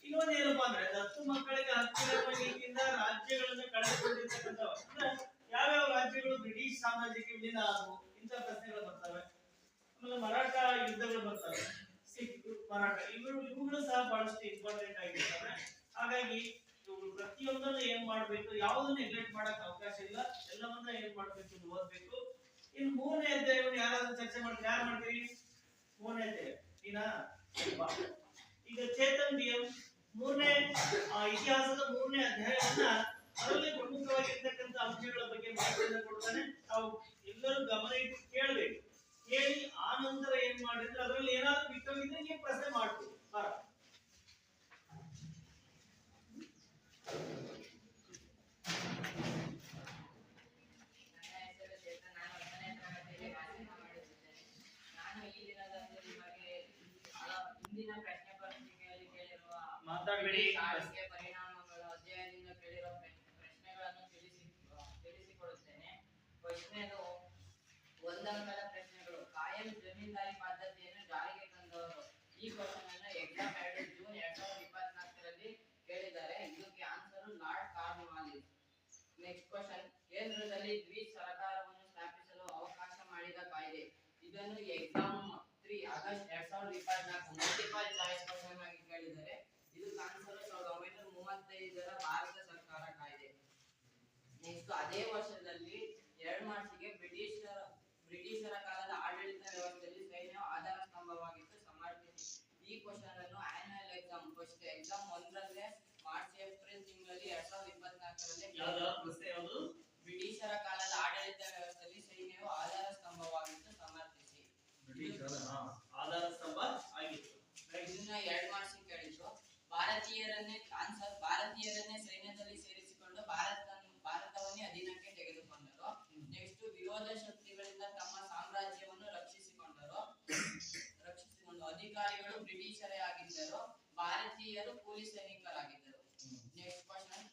ಇನ್ನೊಂದು ಏನಪ್ಪಾ ಅಂದ್ರೆ ದತ್ತು ಮಕ್ಕಳಿಗೆ ಹಕ್ಕಿರುವ ನೀತಿಯಿಂದ ರಾಜ್ಯಗಳನ್ನು ಕಳೆದುಕೊಂಡಿರ್ತಕ್ಕಂಥವು ಅಂದ್ರೆ ಯಾವ್ಯಾವ ರಾಜ್ಯಗಳು ಬ್ರಿಟಿಷ್ ಸಾಮ್ರಾಜ್ಯಕ್ಕೆ ವಿಲೀನ ಆದವು, ಇಂಥ ಪ್ರಶ್ನೆಗಳು ಬರ್ತವೆ. ಆಮೇಲೆ ಮರಾಠ ಯುದ್ಧಗಳು ಬರ್ತವೆ, ಸಿಖ್ ಮರಾಠ ಇವುಗಳು ಸಹ ಬಹಳಷ್ಟು ಇಂಪಾರ್ಟೆಂಟ್ ಆಗಿರ್ತವೆ. ಹಾಗಾಗಿ ಇವುಗಳು ಪ್ರತಿಯೊಂದನ್ನು ಏನ್ ಮಾಡ್ಬೇಕು, ಯಾವುದನ್ನು ನೆಗ್ಲೆಕ್ಟ್ ಮಾಡಕ್ ಅವಕಾಶ ಇಲ್ಲ, ಎಲ್ಲವನ್ನ ಏನ್ ಮಾಡ್ಬೇಕು ಓದ್ಬೇಕು. ಇನ್ನು ಮೂರನೇ ಅಧ್ಯಾಯವನ್ನು ಯಾರಾದ್ರೂ ಚರ್ಚೆ ಮಾಡ್ತೀರಿ? ಯಾರು ಮಾಡ್ತೀರಿ? ಮೂರನೇ ಅಧ್ಯಾಯ ನೀನಾ? ಈಗ ಚೇತನ್ ಡಿ ಎಂ ಮೂರನೇ ಇತಿಹಾಸದ ಮೂರನೇ ಅಧ್ಯಾಯವನ್ನ ಅದರಲ್ಲಿ ಪ್ರಮುಖವಾಗಿರ್ತಕ್ಕಂಥ ಅಂಶಗಳ ಬಗ್ಗೆ ಮಾಹಿತಿಯನ್ನು ಕೊಡ್ತಾನೆ. ನಾವು ಎಲ್ಲರೂ ಗಮನ ಇಟ್ಟು ಕೇಳಬೇಕು. ಕೇಳಿ ಆ ನಂತರ ಏನ್ ಮಾಡಿದ್ರೆ ಅದರಲ್ಲಿ ಏನಾದ್ರು ಬಿಟ್ಟೋಗಿದ್ರೆ ನೀವು ಪ್ರಶ್ನೆ ಮಾಡ್ತೀವಿ. ಮಾತಾಡಬೇಡಿ. ಪರಿಣಾಮಗಳು ಅಧ್ಯಯನದಿಂದ ಕೇಳಿರುವ ಪ್ರಶ್ನೆಗಳನ್ನು ತಿಳಿಸಿಕೊಡುತ್ತೇನೆ. ಪ್ರಶ್ನೆದು ಒಂದಂಕದ ಪ್ರಶ್ನೆಗಳು. ಕಾಯಂ ಜಮೀನ್ದಾರಿ ಪದ್ಧತಿಯನ್ನು ಜಾರಿಗೆ ತಂದವರು? ಈ ಕ್ವಶನ್ ಅನ್ನು ಎಕ್ಸಾಮ್ 2 ಜೂನ್ 2024ರಲ್ಲಿ ಕೇಳಿದ್ದಾರೆ. ಇದಕ್ಕೆ answer lord Cornwallis. Next question. ಕೇಂದ್ರದಲ್ಲಿ ಸರ್ಕಾರವನ್ನು ಸ್ಥಾಪಿಸಲು ಅವಕಾಶ ಮಾಡಿದ ಕಾಯ್ದೆ? ಇದನ್ನು exam 3 August 2024 multiple choice question ಆಗಿ ಕೇಳಿದ್ದಾರೆ. ಇದಕ್ಕೆ ಆನ್ಸರ್ 1935ರ ಭಾರತ ಸರ್ಕಾರ ಕಾಯ್ದೆ. ನೆಕ್ಸ್ಟ್, ಅದೇ ವರ್ಷದಲ್ಲಿ 2 ಮಾರ್ಚ್ಗೆ ಬ್ರಿಟಿಷರ ಕಾಲದ ಆಡಳಿತ ವ್ಯವಸ್ಥೆಯಲ್ಲಿ ಸೈನ್ಯವು ಆಧಾರ ಸ್ತಂಭವಾಗಿತ್ತು, ಸಮರ್ಥಿಸಿ. ಈ ಕ್ವಶನ್ ಅನ್ನು ಆನ್ಯುವಲ್ ಎಕ್ಸಾಮ್ ಎಕ್ಸಾಮ್ 1ರಲ್ಲೇ ಮಾರ್ಚ್ ಏಪ್ರಿಲ್ ತಿಂಗಳಲ್ಲಿ 2024ರಲ್ಲಿ ಬ್ರಿಟಿಷರ ಕಾಲದ ಆಡಳಿತ ವ್ಯವಸ್ಥೆಯಲ್ಲಿ ಸೈನ್ಯವು ಆಧಾರ ಸ್ತಂಭವಾಗಿತ್ತು, ಸಮರ್ಥಿಸಿ. ಆಧಾರ ಸ್ತಂಭ ಆಗಿತ್ತು. ಇದನ್ನ 2 ಮಾರ್ಚ್ ಕೇಳಿದ್ರು. ಭಾರತೀಯರನ್ನೇ ಸೈನ್ಯದಲ್ಲಿ ಸೇರಿಸಿಕೊಂಡು ಭಾರತವನ್ನೇ ಅಧೀನಕ್ಕೆ ತೆಗೆದುಕೊಂಡರು. ನೆಕ್ಸ್ಟ್, ವಿರೋಧ ಶಕ್ತಿಗಳಿಂದ ತಮ್ಮ ಸಾಮ್ರಾಜ್ಯವನ್ನು ರಕ್ಷಿಸಿಕೊಂಡು ಅಧಿಕಾರಿಗಳು ಬ್ರಿಟಿಷರೇ ಆಗಿದ್ದರು, ಭಾರತೀಯರು ಕೂಲಿ ಸೈನಿಕರಾಗಿದ್ದರು. Next question.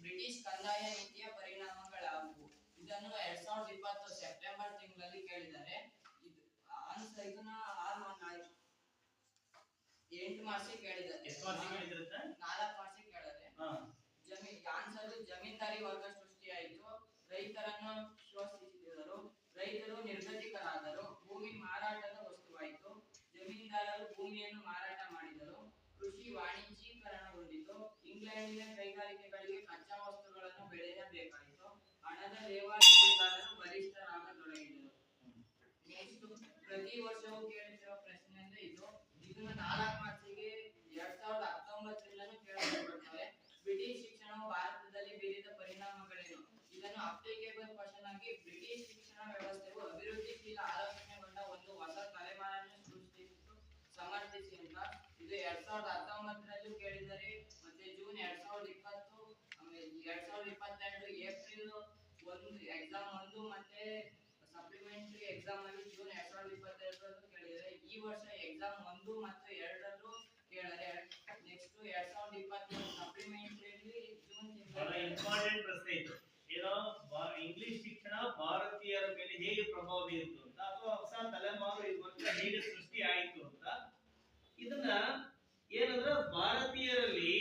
ಬ್ರಿಟಿಷ್ ಕಂದಾಯ ನೀತಿಯ ಪರಿಣಾಮಗಳಾವುವು? ಇದನ್ನು 2020 ಸೆಪ್ಟೆಂಬರ್ ತಿಂಗಳಲ್ಲಿ ಕೇಳಿದ್ದಾರೆ. ಇದನ್ನ 8 ಮಾರ್ಚ್ ಕೇಳಿದ್ದಾರೆ. 4 ಮಾರ್ಚ್ ಕೇಳಿದ್ದಾರೆ. ಆನ್ಸರ್ ಜಮೀನ್ದಾರಿ ವರ್ಗ ಸೃಷ್ಟಿಯಾಯಿತು, ರೈತರನ್ನು ಶೋಷಿಸಿದರು, ರೈತರು ನಿರ್ಗತಿಕರಾದರು, ಭೂಮಿ ಮಾರಾಟದ ವಸ್ತುವಾಯಿತು, ಜಮೀನ್ದಾರರು ಭೂಮಿಯನ್ನು ಮಾರಾಟ ಮಾಡಿದರು, ಕೃಷಿ ವಾಣಿಜ್ಯೀಕರಣಗೊಂಡಿತು, ಇಂಗ್ಲೆಂಡಿನ ಕೈಗಾರಿಕೆಗಳಿಗೆ ಕಚ್ಚಾ ವಸ್ತುಗಳನ್ನು ಬೆಳೆಯಬೇಕಾಯಿತು, ಹಣದ ಲೇವಾದೇವಿದಾರರು ಬಲಿಷ್ಠರಾಗತೊಡಗಿದರು. ನೆಕ್ಸ್ಟ್, ಪ್ರತಿ ವರ್ಷವೂ ಕೇಳುತ್ತಿರುವ ಪ್ರಶ್ನೆ ಅಂದ್ರೆ ಇದನ್ನ 4 ಮಾರ್ಚ್ಗೆ 2019 ಕೇಳಲ್ಪಡುತ್ತವೆ. ಬ್ರಿಟಿಷ್ ಶಿಕ್ಷಣವು ಭಾರತದಲ್ಲಿ ಬೀರಿದ ಪರಿಣಾಮಗಳೇನು? ಇದನ್ನು ಅಪ್ಲಿಕೇಬಲ್ ಕ್ವಶನ್ ಆಗಿ ಬ್ರಿಟಿಷ್ ಶಿಕ್ಷಣ ವ್ಯವಸ್ಥೆಯು ಅಭಿವೃದ್ಧಿಶೀಲ ಆಲೋಚನೆಗೊಂಡ ಒಂದು ಹೊಸ ತಲೆಮಾರನ್ನು ಸೃಷ್ಟಿಸಿತು, ಸಮರ್ಥಿಸಿ ಅಂತ. ಇದು 2019ರಲ್ಲೂ ಕೇಳಿದರೆ, ಮತ್ತೆ ಜೂನ್ 2020, ಆಮೇಲೆ 2022 ಏಪ್ರಿಲ್ 1 ಎಕ್ಸಾಮ್ 1 ಮತ್ತೆ ಸಪ್ಲಿಮೆಂಟರಿ ಎಕ್ಸಾಮ್ ಅಲ್ಲಿ ಜೂನ್ 2022ರಲ್ಲೂ ಕೇಳಿದರೆ. ಈ ವರ್ಷ ಎಕ್ಸಾಮ್ 1 ಮತ್ತು 2ರಲ್ಲೂ ಕೇಳಿದರೆ. ನೆಕ್ಸ್ಟ್ 2021 ಸಪ್ಲಿಮೆಂಟರಿ ಜೂನ್ ತಿಂಗಳಲ್ಲಿ ಇಂಪಾರ್ಟೆಂಟ್ ಪ್ರಶ್ನೆ ಇದು. ಏನೋ ಇಂಗ್ಲಿಷ್ ಶಿಕ್ಷಣ ಭಾರತೀಯರ ಮೇಲೆ ಹೇಗೆ ಪ್ರಭಾವ ಬೀರಿತು ಅಂತ, ಅಥವಾ ಹೊಸ ತಲೆಮಾರು ಹೇಗೆ ಸೃಷ್ಟಿ ಆಯಿತು ಅಂತ. ಇದನ್ನ ಏನಂದ್ರೆ ಭಾರತೀಯರಲ್ಲಿ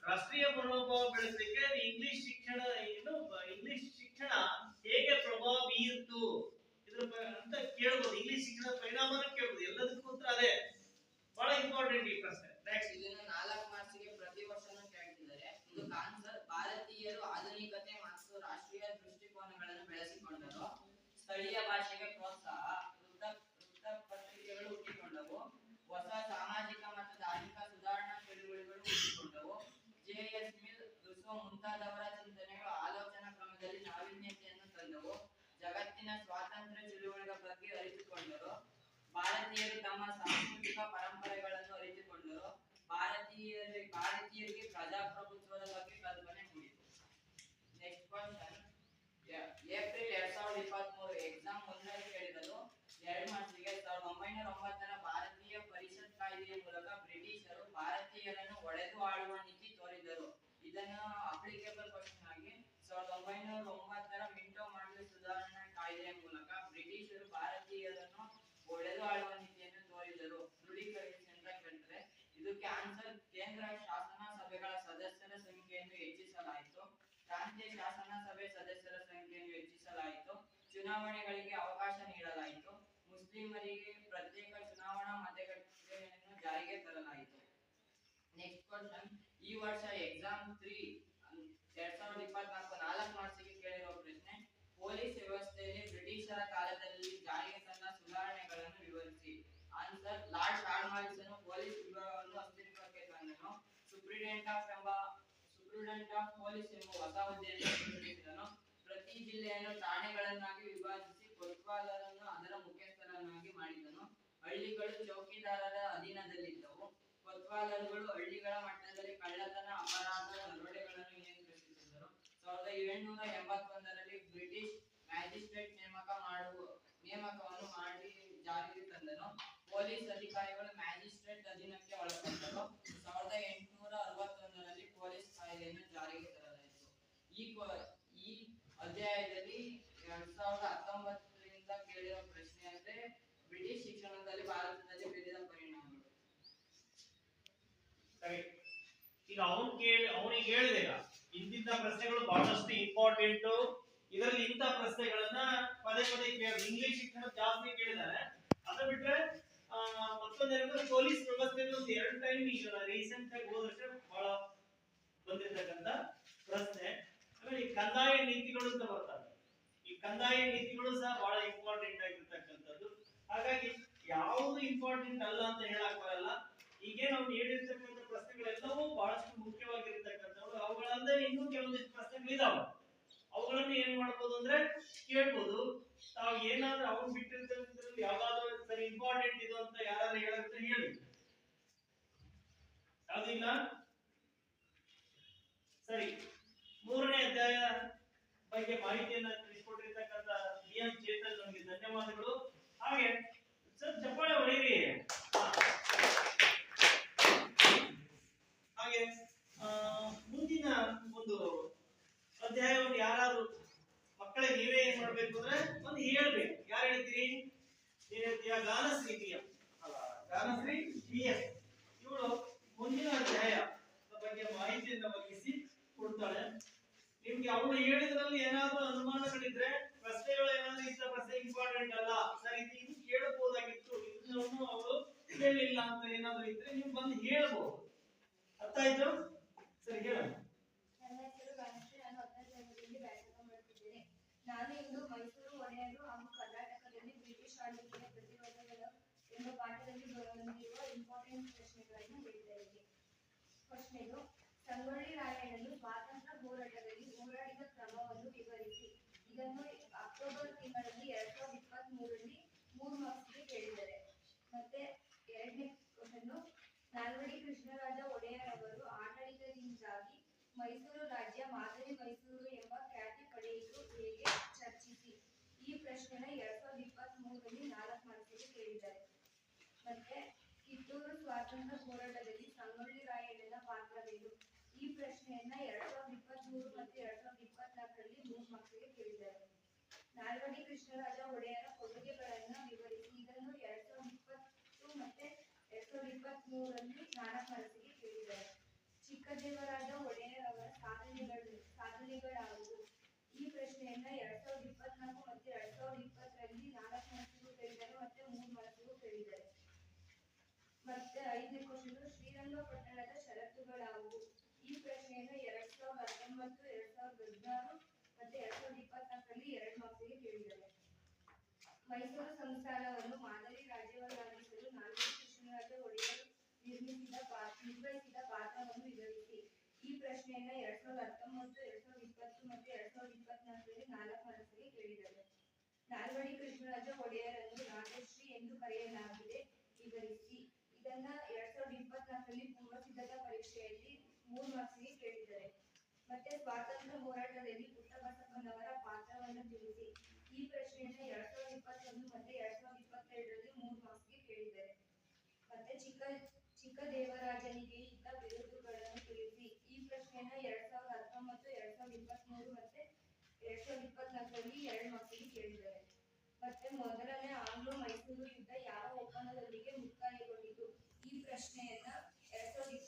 ರಾಷ್ಟ್ರೀಯ ಮನೋಭಾವ ಬೆಳೆಸಲಿಕ್ಕೆ ಇಂಗ್ಲಿಷ್ ಶಿಕ್ಷಣ ಹೇಗೆ ಪ್ರಭಾವ ಬೀರಿತು ಅಂತ ಕೇಳ್ಬೋದು. ಇಂಗ್ಲಿಷ್ ಶಿಕ್ಷಣದ ಪರಿಣಾಮನ ಕೇಳ್ಬೋದು. ಎಲ್ಲದಕ್ಕೂ ಉತ್ತರ ಅದೇ. ಬಹಳ ಇಂಪಾರ್ಟೆಂಟ್ ಈ ಪ್ರಶ್ನೆ. ನೆಕ್ಸ್ಟ್, ಇದನ್ನ 4 ಮಾರ್ಚ್ಗೆ ಪ್ರತಿ ವರ್ಷನೂ ಕೇಳ್ತಿದ್ದಾರೆ. ಇದಕ್ಕೆ ಆನ್ಸರ್ ಭಾರತೀಯರು ಆಧುನಿಕತೆ ಮತ್ತು ರಾಷ್ಟ್ರೀಯ ದೃಷ್ಟಿಕೋನಗಳನ್ನು ಬೆಳೆಸಿಕೊಂಡರು, ಸ್ಥಳೀಯ ಭಾಷೆಗೆ ಪ್ರೋತ್ಸಾಹ, ವೃತ್ತಪತ್ರಿಕೆಗಳು ಹುಟ್ಟಿಕೊಂಡವು, ಹೊಸ ಸಾಮಾಜಿಕ ಮತ್ತು ಧಾರ್ಮಿಕ ಸುಧಾರಣಾ ಚಳುವಳಿಗಳು ಹುಟ್ಟಿಕೊಂಡವು, ಜೆ.ಎಸ್. ಮಿಲ್, ರುಸೋ ಮುಂತಾದವರ ಚಿಂತನೆಗಳು ಆಲೋಚನಾ ಕ್ರಮದಲ್ಲಿ ನಾವೀನ್ಯತೆಯನ್ನು ತಂದವು, ಜಗತ್ತಿನ ಸ್ವಾತಂತ್ರ್ಯ ಚಳುವಳಿಗಳ ಬಗ್ಗೆ ಅರಿತುಕೊಂಡರು, ಭಾರತೀಯರು ತಮ್ಮ ಸಾಂಸ್ಕೃತಿಕ ಪರಂಪರೆಗಳನ್ನು ಅರಿತುಕೊಂಡರು, ಭಾರತೀಯರಿಗೆ ಪ್ರಜಾಪ್ರಭುತ್ವದ ಬಗ್ಗೆ ಕಲ್ಪನೆ ಮೂಡಿತು. ನೆಕ್ಸ್ಟ್ ಕ್ವಶನ್, ಏಪ್ರಿಲ್ 2023 ಎಕ್ಸಾಮ್ ಒಂದರಲ್ಲಿ ಕೇಳಿದರು 2 ಮಾರ್ಕ್ಸ್ಗೆ 1909ರ ಭಾರತೀಯ ಪರಿಷತ್ ಕಾಯ್ದೆಯ ಮೂಲಕ ಬ್ರಿಟಿಷರು ಭಾರತೀಯರನ್ನು ಒಡೆದು ಆಳುವ ನೀತಿ ತೋರಿದರು. ಇದನ್ನು ಅಪ್ಲಿಕೇಬಲ್ ಕ್ವಶನ್ ಆಗಿ 1909ರ ಮಿಂಟೋ ಮಾಡಲ್ ಸುಧಾರಣಾ ಕಾಯ್ದೆಯ ಮೂಲಕ ಬ್ರಿಟಿಷರು ಭಾರತೀಯರನ್ನು ಒಡೆದು ಆಳುವ ನೀತಿಯನ್ನು ತೋರಿದರು. ದೃಢೀಕರಿಸಿ ಅಂತ ಕೇಳ್ತಾರೆ. ಇದಕ್ಕೆ ಆನ್ಸರ್, ಕೇಂದ್ರ ಶಾಸನ ಸಭೆಗಳ ಸದಸ್ಯರ ಸಂಖ್ಯೆಯನ್ನು ಹೆಚ್ಚಿಸಲಾಯಿತು, ಪ್ರಾಂತ್ಯ ಶಾಸನ ಸಭೆ ಸದಸ್ಯರ ಸಂಖ್ಯೆಯನ್ನು ಹೆಚ್ಚಿಸಲಾಯಿತು, ಚುನಾವಣೆಗಳಿಗೆ ಅವಕಾಶ ನೀಡಲಾಯಿತು, ಮುಸ್ಲಿಮರಿಗೆ ಪ್ರತ್ಯೇಕ ಚುನಾವಣಾ ಮತಗಟ್ಟೆಯನ್ನು ಜಾರಿಗೆ ತರಲಾಯಿತು. ನೆಕ್ಸ್ಟ್ ಕ್ವಶನ್, ಈ ವರ್ಷ ಎಕ್ಸಾಮ್ 3 2024 4 ಮಾರ್ಕ್ಸ್ಗೆ ಕೇಳಿರುವ ಪ್ರಶ್ನೆ, ಪೊಲೀಸ್ ವ್ಯವಸ್ಥೆಯಲ್ಲಿ ಬ್ರಿಟಿಷರ ಕಾಲದಲ್ಲಿ ಜಾರಿಗೆ ತಂದ ಸುಧಾರಣೆಗಳನ್ನು ವಿವರಿಸಿ. ಆನ್ಸರ್, ಲಾರ್ಡ್ ಕಾರ್ನ್ವಾಲಿಸನು ಪೊಲೀಸ್ ವಿಭಾಗವನ್ನು ಅಸ್ತಿತ್ವಕ್ಕೆ ತಂದನು. ಸೂಪ್ರಿಡೆಂಟ್ ಆಫ್ ಪೊಲೀಸ್ ಎಂಬ ಹೊಸ ಹುದ್ದೆಯನ್ನು ಸೃಷ್ಟಿಸಿದನು. ಪ್ರತಿ ಜಿಲ್ಲೆಯನ್ನು ಠಾಣೆಗಳನ್ನಾಗಿ ವಿಭಜಿಸಿ ಕೊತ್ವಾಲರನ್ನು ಅದರ ಮುಖ್ಯಸ್ಥರನ್ನಾಗಿ ಮಾಡಿದನು. ಹಳ್ಳಿಗಳು ಚೌಕಿದಾರರ ಅಧೀನದಲ್ಲಿದ್ದವು. ಕೊತ್ವಾಲರುಗಳು ಹಳ್ಳಿಗಳ ಮಟ್ಟದಲ್ಲಿ ಕಳ್ಳತನ, ಅಪರಾಧ, ದರೋಡೆಗಳನ್ನು ನಿಯಂತ್ರಿಸುತ್ತಿದ್ದರು. 1781ರಲ್ಲಿ ಬ್ರಿಟಿಷ್ ಮ್ಯಾಜಿಸ್ಟ್ರೇಟ್ ನೇಮಕವನ್ನು ಮಾಡಿ ಜಾರಿಗೆ ತಂದನು. ಪೊಲೀಸ್ ಅಧಿಕಾರಿಗಳು ಮ್ಯಾಜಿಸ್ಟ್ರೇಟ್ ಅಧೀನಕ್ಕೆ ಒಳಪಟ್ಟರು. 1861ರಲ್ಲಿ ಪೊಲೀಸ್ ಕಾಯ್ದೆಯನ್ನು ಜಾರಿಗೆ ತರಲಾಯಿತು. ಈ ಅಧ್ಯಾಯದಲ್ಲಿ 2019ರಿಂದ ಕೇಳಿರುವ ಪ್ರಶ್ನೆ ಅಂದ್ರೆ ಬ್ರಿಟಿಷ್ ಶಿಕ್ಷಣದಲ್ಲಿ ಭಾರತದಲ್ಲಿ ಬೀರಿದ ಪರಿಣಾಮಗಳು. ಸರಿ, ಈಗ ಅವನಿಗೆ ಹೇಳಿದೆ, ಈಗ ಇಂತಿಂತ ಪ್ರಶ್ನೆಗಳು ಬಹಳಷ್ಟು ಇಂಪಾರ್ಟೆಂಟ್, ಇದರಲ್ಲಿ ಇಂಥ ಪ್ರಶ್ನೆಗಳನ್ನ ಪದೇ ಪದೇ ಕೇಳಿದ್ರು. ಇಂಗ್ಲಿಷ್ ಶಿಕ್ಷಣ ಜಾಸ್ತಿ ಕೇಳಿದ್ದಾರೆ. ಅದು ಬಿಟ್ರೆ ಮತ್ತೊಂದೇನಂದ್ರೆ ಪೊಲೀಸ್ ವ್ಯವಸ್ಥೆಯಲ್ಲಿ ಒಂದು 2 ಟೈಮ್ ಈಗ ರೀಸೆಂಟ್ ಆಗಿ ಹೋದಷ್ಟೇ ಬಹಳ ಬಂದಿರತಕ್ಕಂತ ಪ್ರಶ್ನೆ. ಆಮೇಲೆ ಈ ಕಂದಾಯ ನೀತಿಗಳು ಅಂತ ಬರ್ತಾರೆ. ಈ ಕಂದಾಯ ನೀತಿಗಳು ಸಹ ಬಹಳ ಇಂಪಾರ್ಟೆಂಟ್ ಆಗಿರ್ತಕ್ಕಂಥದ್ದು. ಹಾಗಾಗಿ ಯಾವುದು ಇಂಪಾರ್ಟೆಂಟ್ ಅಲ್ಲ ಅಂತ ಹೇಳಕ್ ಬರಲ್ಲ. ಹೀಗೆ ನಾವು ನೀಡಿರ್ತಕ್ಕಂಥ ಪ್ರಶ್ನೆಗಳೆಲ್ಲವೂ ಬಹಳಷ್ಟು ಮುಖ್ಯವಾಗಿರ್ತಕ್ಕಂಥವು. ಅವುಗಳಲ್ಲದೆ ಇನ್ನೂ ಕೆಲವೊಂದಿಷ್ಟು ಪ್ರಶ್ನೆಗಳಿದಾವೆ. ಅವುಗಳನ್ನು ಏನ್ ಮಾಡ್ಬೋದು ಅಂದ್ರೆ ಕೇಳ್ಬೋದು. ತಾವು ಏನಾದ್ರೂ ಅವ್ರು ಬಿಟ್ಟಿರ್ತಕ್ಕಂಥದ್ರಲ್ಲಿ ಯಾವ್ದಾದ್ರು ಸರಿ ಇಂಪಾರ್ಟೆಂಟ್ ಇದು ಅಂತ ಯಾರು ಹೇಳಿದ್ರೆ ಹೇಳಿ. ಯಾವ್ದಿಲ್ಲ? ಸರಿ, 3ನೇ ಅಧ್ಯಾಯ ಬಗ್ಗೆ ಮಾಹಿತಿಯನ್ನ ತಿಳಿಸಿಕೊಟ್ಟಿರ್ತಕ್ಕಂಥ BM ಚೇತನ್ ನಮಗೆ ಧನ್ಯವಾದಗಳು. ಹಾಗೆ ಸರ್ ಚಪ್ಪಾಳೆ ಹೊಡೆಯಿರಿ. ಹಾಗೆ ಮುಂದಿನ ಒಂದು ಅಧ್ಯಾಯವನ್ನು ಯಾರಾದ್ರೂ ಮಕ್ಕಳಿಗೆ ನೀವೇ ಏನ್ ಮಾಡ್ಬೇಕು ಅಂದ್ರೆ ಒಂದು ಹೇಳ್ಬೇಕು. ಯಾರು ಹೇಳ್ತೀರಿ? ಏನ್ ಹೇಳ್ತೀಯ? ಗಾನಶ್ರೀ BM ಅಲ್ಲ, ಗಾನಶ್ರೀ BM ಇವಳು ಮುಂದಿನ ಅಧ್ಯಾಯ ಬಗ್ಗೆ ಮಾಹಿತಿಯನ್ನು ಒದಗಿಸಿ ಕೊಡ್ತಾಳೆ. ನಿಮ್ಗೆ ಅವಳು ಹೇಳಿದ್ರಲ್ಲಿ ಏನಾದ್ರೂ ಅನುಮಾನಗಳಿದ್ರೆ, ಪ್ರಶ್ನೆಗಳು ಏನಾದ್ರೂ ಇಂಥ ಪ್ರಶ್ನೆ ಇಂಪಾರ್ಟೆಂಟ್ ಅಲ್ಲ ಸರ್ ಇದು ಕೇಳಬಹುದಾಗಿತ್ತು, ಇದನ್ನು ಅವಳು ಕೇಳಿಲ್ಲ ಅಂತ ಏನಾದ್ರೂ ಇದ್ರೆ ನೀವು ಬಂದು ಹೇಳ್ಬೋದು. ಅರ್ಥ ಆಯ್ತು? ಸರಿ, ಹೇಳ. ನನ್ನ ಹೆಸರು ಗಾಯತ್ರಿ. ನಾನು 10ನೇ ತರಗತಿಯಲ್ಲಿ ವ್ಯಾಸಂಗ ಮಾಡುತ್ತಿದ್ದೇನೆ. ನಾನು ಇಂದು ಮೈಸೂರು ಒಡೆಯರು ಹಾಗೂ ಕರ್ನಾಟಕದಲ್ಲಿ ಬ್ರಿಟಿಷ್ ಆಳ್ವಿಕೆಯ ಪ್ರತಿರೋಧಗಳು ಎಂಬ ಪಾಠದಲ್ಲಿ ಬಂದಿರುವ ಇಂಪಾರ್ಟೆಂಟ್ ಪ್ರಶ್ನೆಗಳನ್ನು ಹೇಳ್ತಾ ಇದ್ದೀನಿ. ಪ್ರಶ್ನೆಗಳು, ಸಂಗೊಳ್ಳಿ ರಾಯಣ್ಣನು ಸ್ವಾತಂತ್ರ್ಯ ಹೋರಾಟದಲ್ಲಿ ಹೋರಾಡಿದ ಕ್ರಮವನ್ನು ವಿವರಿಸಿ. ಇದನ್ನು ಅಕ್ಟೋಬರ್ ತಿಂಗಳಲ್ಲಿ 2023ರಲ್ಲಿ 3 ಮಾರ್ಕ್ಸ್ಗೆ ಕೇಳಿದ್ದಾರೆ. ಮತ್ತೆ 2ನೇ ಕ್ವಶನ್, ನಾಲ್ವಡಿ ಕೃಷ್ಣರಾಜ ಒಡೆಯರ್ ಅವರು ಆಡಳಿತದಿಂದಾಗಿ ಮೈಸೂರು ರಾಜ್ಯ ಮಾದರಿ ಮೈಸೂರು ಎಂಬ ಖ್ಯಾತಿ ಪಡೆಯಿತು, ಹೇಗೆ? ಚರ್ಚಿಸಿ. ಈ ಪ್ರಶ್ನೆನ 2023ರಲ್ಲಿ 4 ಮಾರ್ಕ್ಸ್ಗೆ ಕೇಳಿದ್ದಾರೆ. ಮತ್ತೆ ಕಿತ್ತೂರು ಸ್ವಾತಂತ್ರ್ಯ ಹೋರಾಟದಲ್ಲಿ ಸಂಗೊಳ್ಳಿ ರಾಯಣ್ಣನ ಪಾತ್ರವೇನು? ಈ ಪ್ರಶ್ನೆಯನ್ನ 2023 ಮತ್ತು 2024ರಲ್ಲಿ 3 ಮಾರ್ಕ್ಸ್ಗೆ ಕೇಳಿದ್ದಾರೆ. ನಾಲ್ವಡಿ ಕೃಷ್ಣರಾಜ ಒಡೆಯರ ಕೊಡುಗೆಗಳನ್ನು ವಿವರಿಸಿ. ಇದನ್ನು 2020 ಮತ್ತೆ 2023ರಲ್ಲಿ 4 ಮಾರ್ಕ್ಸ್ಗೆ ಕೇಳಿದ್ದಾರೆ. ಚಿಕ್ಕದೇವರಾಜ ಒಡೆಯರ್ ಅವರ ಸಾಧನೆಗಳಾವುವು? ಈ ಪ್ರಶ್ನೆಯನ್ನ 2024 ಮತ್ತು 2020ರಲ್ಲಿ 4 ಮಾರ್ಕ್ಸ್ಗೂ ಕೇಳಿದ್ದಾರೆ ಮತ್ತೆ 3 ಮಾರ್ಕ್ಸ್ಗೂ ಕೇಳಿದ್ದಾರೆ. ಮತ್ತೆ 5ನೇ ಕ್ವಶನ್, ಶ್ರೀರಂಗಪಟ್ಟಣದ ಷರತ್ತುಗಳಾವುವು? ಈ ಪ್ರಶ್ನೆಯನ್ನು 2019, 2016 ಮತ್ತೆ 2024ರಲ್ಲಿ 2 ಮಾರ್ಕ್ಸ್ಗೆ ಕೇಳಿದ್ದಾರೆ. ಮೈಸೂರು ಸಂಸ್ಥಾನವನ್ನು ಮಾದರಿ ರಾಜ್ಯವನ್ನಾಗಿಸಲು ನಾಲ್ವಡಿ ಕೃಷ್ಣರಾಜ ಒಡೆಯರ್ ನಿರ್ವಹಿಸಿದ ಪಾತ್ರವನ್ನು ವಿವರಿಸಿ. ಈ ಪ್ರಶ್ನೆಯನ್ನ 2019, 2020 ಮತ್ತೆ 2024ರಲ್ಲಿ 4 ಮಾರ್ಕ್ಸ್ಗೆ ಕೇಳಿದ್ದಾರೆ. ನಾಲ್ವಡಿ ಕೃಷ್ಣರಾಜ ಒಡೆಯರನ್ನು ರಾಜಶ್ರೀ ಎಂದು ಕರೆಯಲಾಗಿದೆ, ವಿವರಿಸಿ. ಇದನ್ನ 2024ರಲ್ಲಿ ಪೂರ್ವ ಸಿದ್ಧತಾ ಪರೀಕ್ಷೆಯಲ್ಲಿ 3 ಮಾರ್ಕ್ಸ್ಗೆ ಕೇಳಿದ್ದಾರೆ. ಮತ್ತೆ ಸ್ವಾತಂತ್ರ್ಯ ಹೋರಾಟದಲ್ಲಿ ಪುಟ್ಟಬಸಪ್ಪನವರ ಪಾತ್ರವನ್ನು ತಿಳಿಸಿ. ಈ ಪ್ರಶ್ನೆಯನ್ನು 2021 ಮತ್ತೆ 2022ರಲ್ಲಿ 3 ಮಾರ್ಕ್ಸ್ಗೆ ಕೇಳಿದ್ದಾರೆ. ಮತ್ತೆ ಚಿಕ್ಕದೇವರಾಜನಿಗೆ ಇದ್ದ ಬಿರುದುಗಳನ್ನು ತಿಳಿಸಿ. ಈ ಪ್ರಶ್ನೆಯನ್ನು 2019, 2023 ಮತ್ತೆ 2024ರಲ್ಲಿ 2 ಮಾರ್ಕ್ಸ್ಗೆ ಕೇಳಿದ್ದಾರೆ. ಮತ್ತೆ ಮೊದಲನೇ ಆಂಗ್ಲೋ ಮೈಸೂರು ಯುದ್ಧ ಯಾವ ಒಪ್ಪಂದದೊಂದಿಗೆ ಮುಕ್ತಾಯಗೊಂಡಿತು? ಈ ಪ್ರಶ್ನೆಯನ್ನ 2020,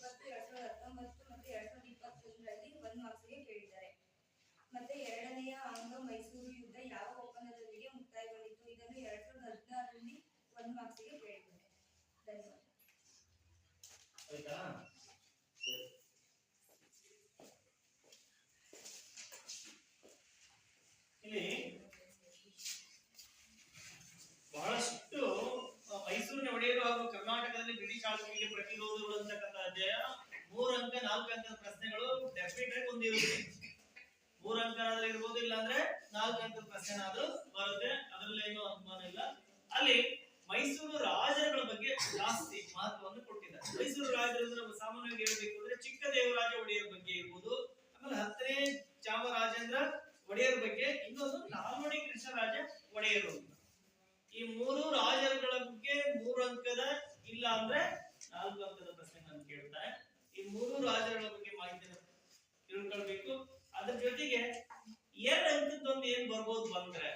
2019 ಮತ್ತೆ 2021ರಲ್ಲಿ 1 ಮಾರ್ಕ್ಸ್ಗೆ ಕೇಳಿದ್ದಾರೆ. ಮತ್ತೆ ಎರಡನೆಯ ಆಂಗ್ಲೋ ಮೈಸೂರು ಯುದ್ಧ ಯಾವ ಒಪ್ಪಂದದೊಂದಿಗೆ ಮುಕ್ತಾಯಗೊಂಡಿತು? ಇದನ್ನು 2016ರಲ್ಲಿ 1 ಮಾರ್ಕ್ಸ್ಗೆ ಕೇಳಿದ್ದಾರೆ. ಧನ್ಯವಾದ. ಆಯ್ತಾ? ಇಲ್ಲಿ ಬಹಳಷ್ಟು ಮೈಸೂರಿನ ಒಡೆಯರು ಹಾಗೂ ಕರ್ನಾಟಕದಲ್ಲಿ ಬ್ರಿಟಿಷ್ ಆಳ್ವಿಕೆಗೆ ಪ್ರತಿರೋಧಗಳು ಅಂತಕ್ಕಂಥ ಅಧ್ಯಾಯ 3 ಅಂಕ 4 ಅಂಕದ ಪ್ರಶ್ನೆಗಳು ಡೆಫಿನೆಟ್ ಆಗಿ ಒಂದಿರುತ್ತೆ. 3 ಅಂಕ ಇರ್ಬೋದು, ಇಲ್ಲ ಅಂದ್ರೆ 4 ಅಂಕದ ಪ್ರಶ್ನೆನಾದ್ರೂ ಬರುತ್ತೆ, ಅದರಲ್ಲೇನು ಅನುಮಾನ ಇಲ್ಲ. ಅಲ್ಲಿ ಮೈಸೂರು ರಾಜರುಗಳ ಬಗ್ಗೆ ಜಾಸ್ತಿ ಮಹತ್ವವನ್ನು ಕೊಟ್ಟಿದ್ದಾರೆ. ಮೈಸೂರು ರಾಜರು ಸಾಮಾನ್ಯವಾಗಿ ಹೇಳ್ಬೇಕು ಅಂದ್ರೆ ಚಿಕ್ಕದೇವರಾಜ ಒಡೆಯರ್ ಬಗ್ಗೆ ಇರ್ಬೋದು, ಆಮೇಲೆ 10ನೇ ಚಾಮರಾಜೇಂದ್ರ ಒಡೆಯರ್ ಬಗ್ಗೆ, ಇನ್ನೊಂದು ನಾಲ್ವಡಿ ಕೃಷ್ಣರಾಜ ಒಡೆಯರು. ಈ 3 ರಾಜರುಗಳ ಬಗ್ಗೆ 3 ಅಂಕದ ಇಲ್ಲ ಅಂದ್ರೆ 4 ಅಂಕದ ಪ್ರಶ್ನೆಗಳನ್ನು ಕೇಳ್ತಾರೆ. ಈ 3 ರಾಜರುಗಳ ಬಗ್ಗೆ ಮಾಹಿತಿಯನ್ನು ತಿಳ್ಕೊಳ್ಬೇಕು. ಅದ್ರ ಜೊತೆಗೆ 2 ಅಂಕದೊಂದು ಏನ್ ಬರ್ಬೋದು ಬಂದ್ರೆ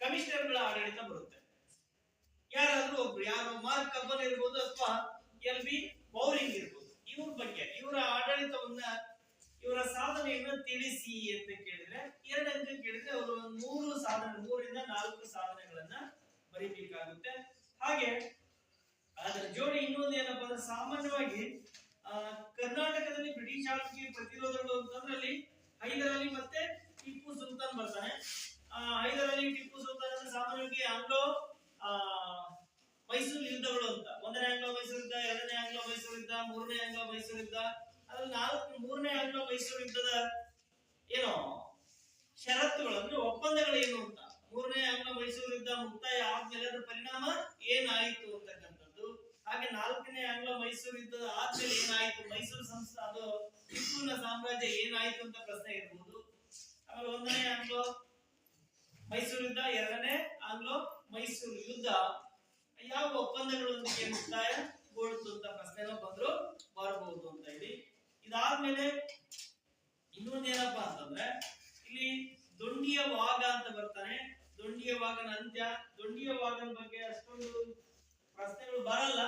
ಕಮಿಷನರ್ಗಳ ಆಡಳಿತ ಬರುತ್ತೆ. ಯಾರಾದ್ರೂ ಒಬ್ರು, ಯಾರು ಮಾರ್ಕ್ ಕಬ್ಬನ್ ಇರ್ಬೋದು ಅಥವಾ LB ಬೌರಿಂಗ್ ಇರ್ಬೋದು, ಇವ್ರ ಬಗ್ಗೆ ಇವರ ಆಡಳಿತವನ್ನ, ಇವರ ಸಾಧನೆಯನ್ನ ತಿಳಿಸಿ ಅಂತ ಕೇಳಿದ್ರೆ 2 ಅಂಕ ಕೇಳಿದ್ರೆ ಅವರು 3 ಸಾಧನೆ, 3 ರಿಂದ 4 ಸಾಧನೆಗಳನ್ನ ಬರೀಬೇಕಾಗುತ್ತೆ. ಹಾಗೆ ಅದರ ಜೋಡಿ ಇನ್ನೊಂದು ಏನಪ್ಪಾ ಅಂದ್ರೆ ಸಾಮಾನ್ಯವಾಗಿ ಕರ್ನಾಟಕದಲ್ಲಿ ಬ್ರಿಟಿಷ್ ಆಳ್ವಿಕೆ ಪ್ರತಿರೋಧಗಳು ಅಂತಂದ್ರೆ ಅಲ್ಲಿ ಹೈದರ್ ಅಲಿ ಮತ್ತೆ ಟಿಪ್ಪು ಸುಲ್ತಾನ್ ಬರ್ತಾನೆ. ಹೈದರ್ ಅಲಿ ಟಿಪ್ಪು ಸುಲ್ತಾನ್ ಅಂದ್ರೆ ಸಾಮಾನ್ಯವಾಗಿ ಆಂಗ್ಲೋ ಮೈಸೂರು ಯುದ್ಧಗಳು ಅಂತ. 1ನೇ ಆಂಗ್ಲೋ ಮೈಸೂರು ಯುದ್ಧ, 2ನೇ ಆಂಗ್ಲೋ ಮೈಸೂರು ಯುದ್ಧ, 3ನೇ ಆಂಗ್ಲೋ ಮೈಸೂರು ಯುದ್ಧ. ಅದ್ರಲ್ಲಿ 3ನೇ ಆಂಗ್ಲೋ ಮೈಸೂರು ಯುದ್ಧದ ಏನು ಷರತ್ತುಗಳು ಅಂದ್ರೆ ಒಪ್ಪಂದಗಳು ಏನು ಅಂತ, 3ನೇ ಆಂಗ್ಲೋ ಮೈಸೂರು ಯುದ್ಧ ಮುಕ್ತಾಯ ಆದ್ಮೇಲೆ ಅದರ ಪರಿಣಾಮ ಏನಾಯಿತು ಅಂತಕ್ಕಂಥದ್ದು. ಹಾಗೆ 4ನೇ ಆಂಗ್ಲೋ ಮೈಸೂರು ಯುದ್ಧದ ಆದ್ಮೇಲೆ ಏನಾಯಿತು, ಮೈಸೂರು ಸಂಸ್ಥಾನ ಅದು ಟಿಪ್ಪುವಿನ ಸಾಮ್ರಾಜ್ಯ ಏನಾಯಿತು ಅಂತ ಪ್ರಶ್ನೆ ಇರ್ಬೋದು. ಆಮೇಲೆ 1ನೇ ಆಂಗ್ಲೋ ಮೈಸೂರು ಯುದ್ಧ, 2ನೇ ಆಂಗ್ಲೋ ಮೈಸೂರು ಯುದ್ಧ ಯಾವ ಒಪ್ಪಂದಗಳೊಂದಿಗೆ ಮುಕ್ತಾಯಗೊಳ್ತು ಅಂತ ಪ್ರಶ್ನೆಗಳು ಬಂದ್ರು ಬರಬಹುದು ಅಂತ ಹೇಳಿ. ಇದಾದ್ಮೇಲೆ ಇನ್ನೊಂದೇನಪ್ಪಾ ಅಂತಂದ್ರೆ ಇಲ್ಲಿ ದೊಂಡಿಯ ವಾಗ ಅಂತ ಬರ್ತಾನೆ. ದೊಂಡಿಯ ವಾಗನ ಅಂತ್ಯ, ದೊಂಡಿಯ ವಾಗನ ಬಗ್ಗೆ ಅಷ್ಟೊಂದು ಪ್ರಶ್ನೆಗಳು ಬರಲ್ಲ.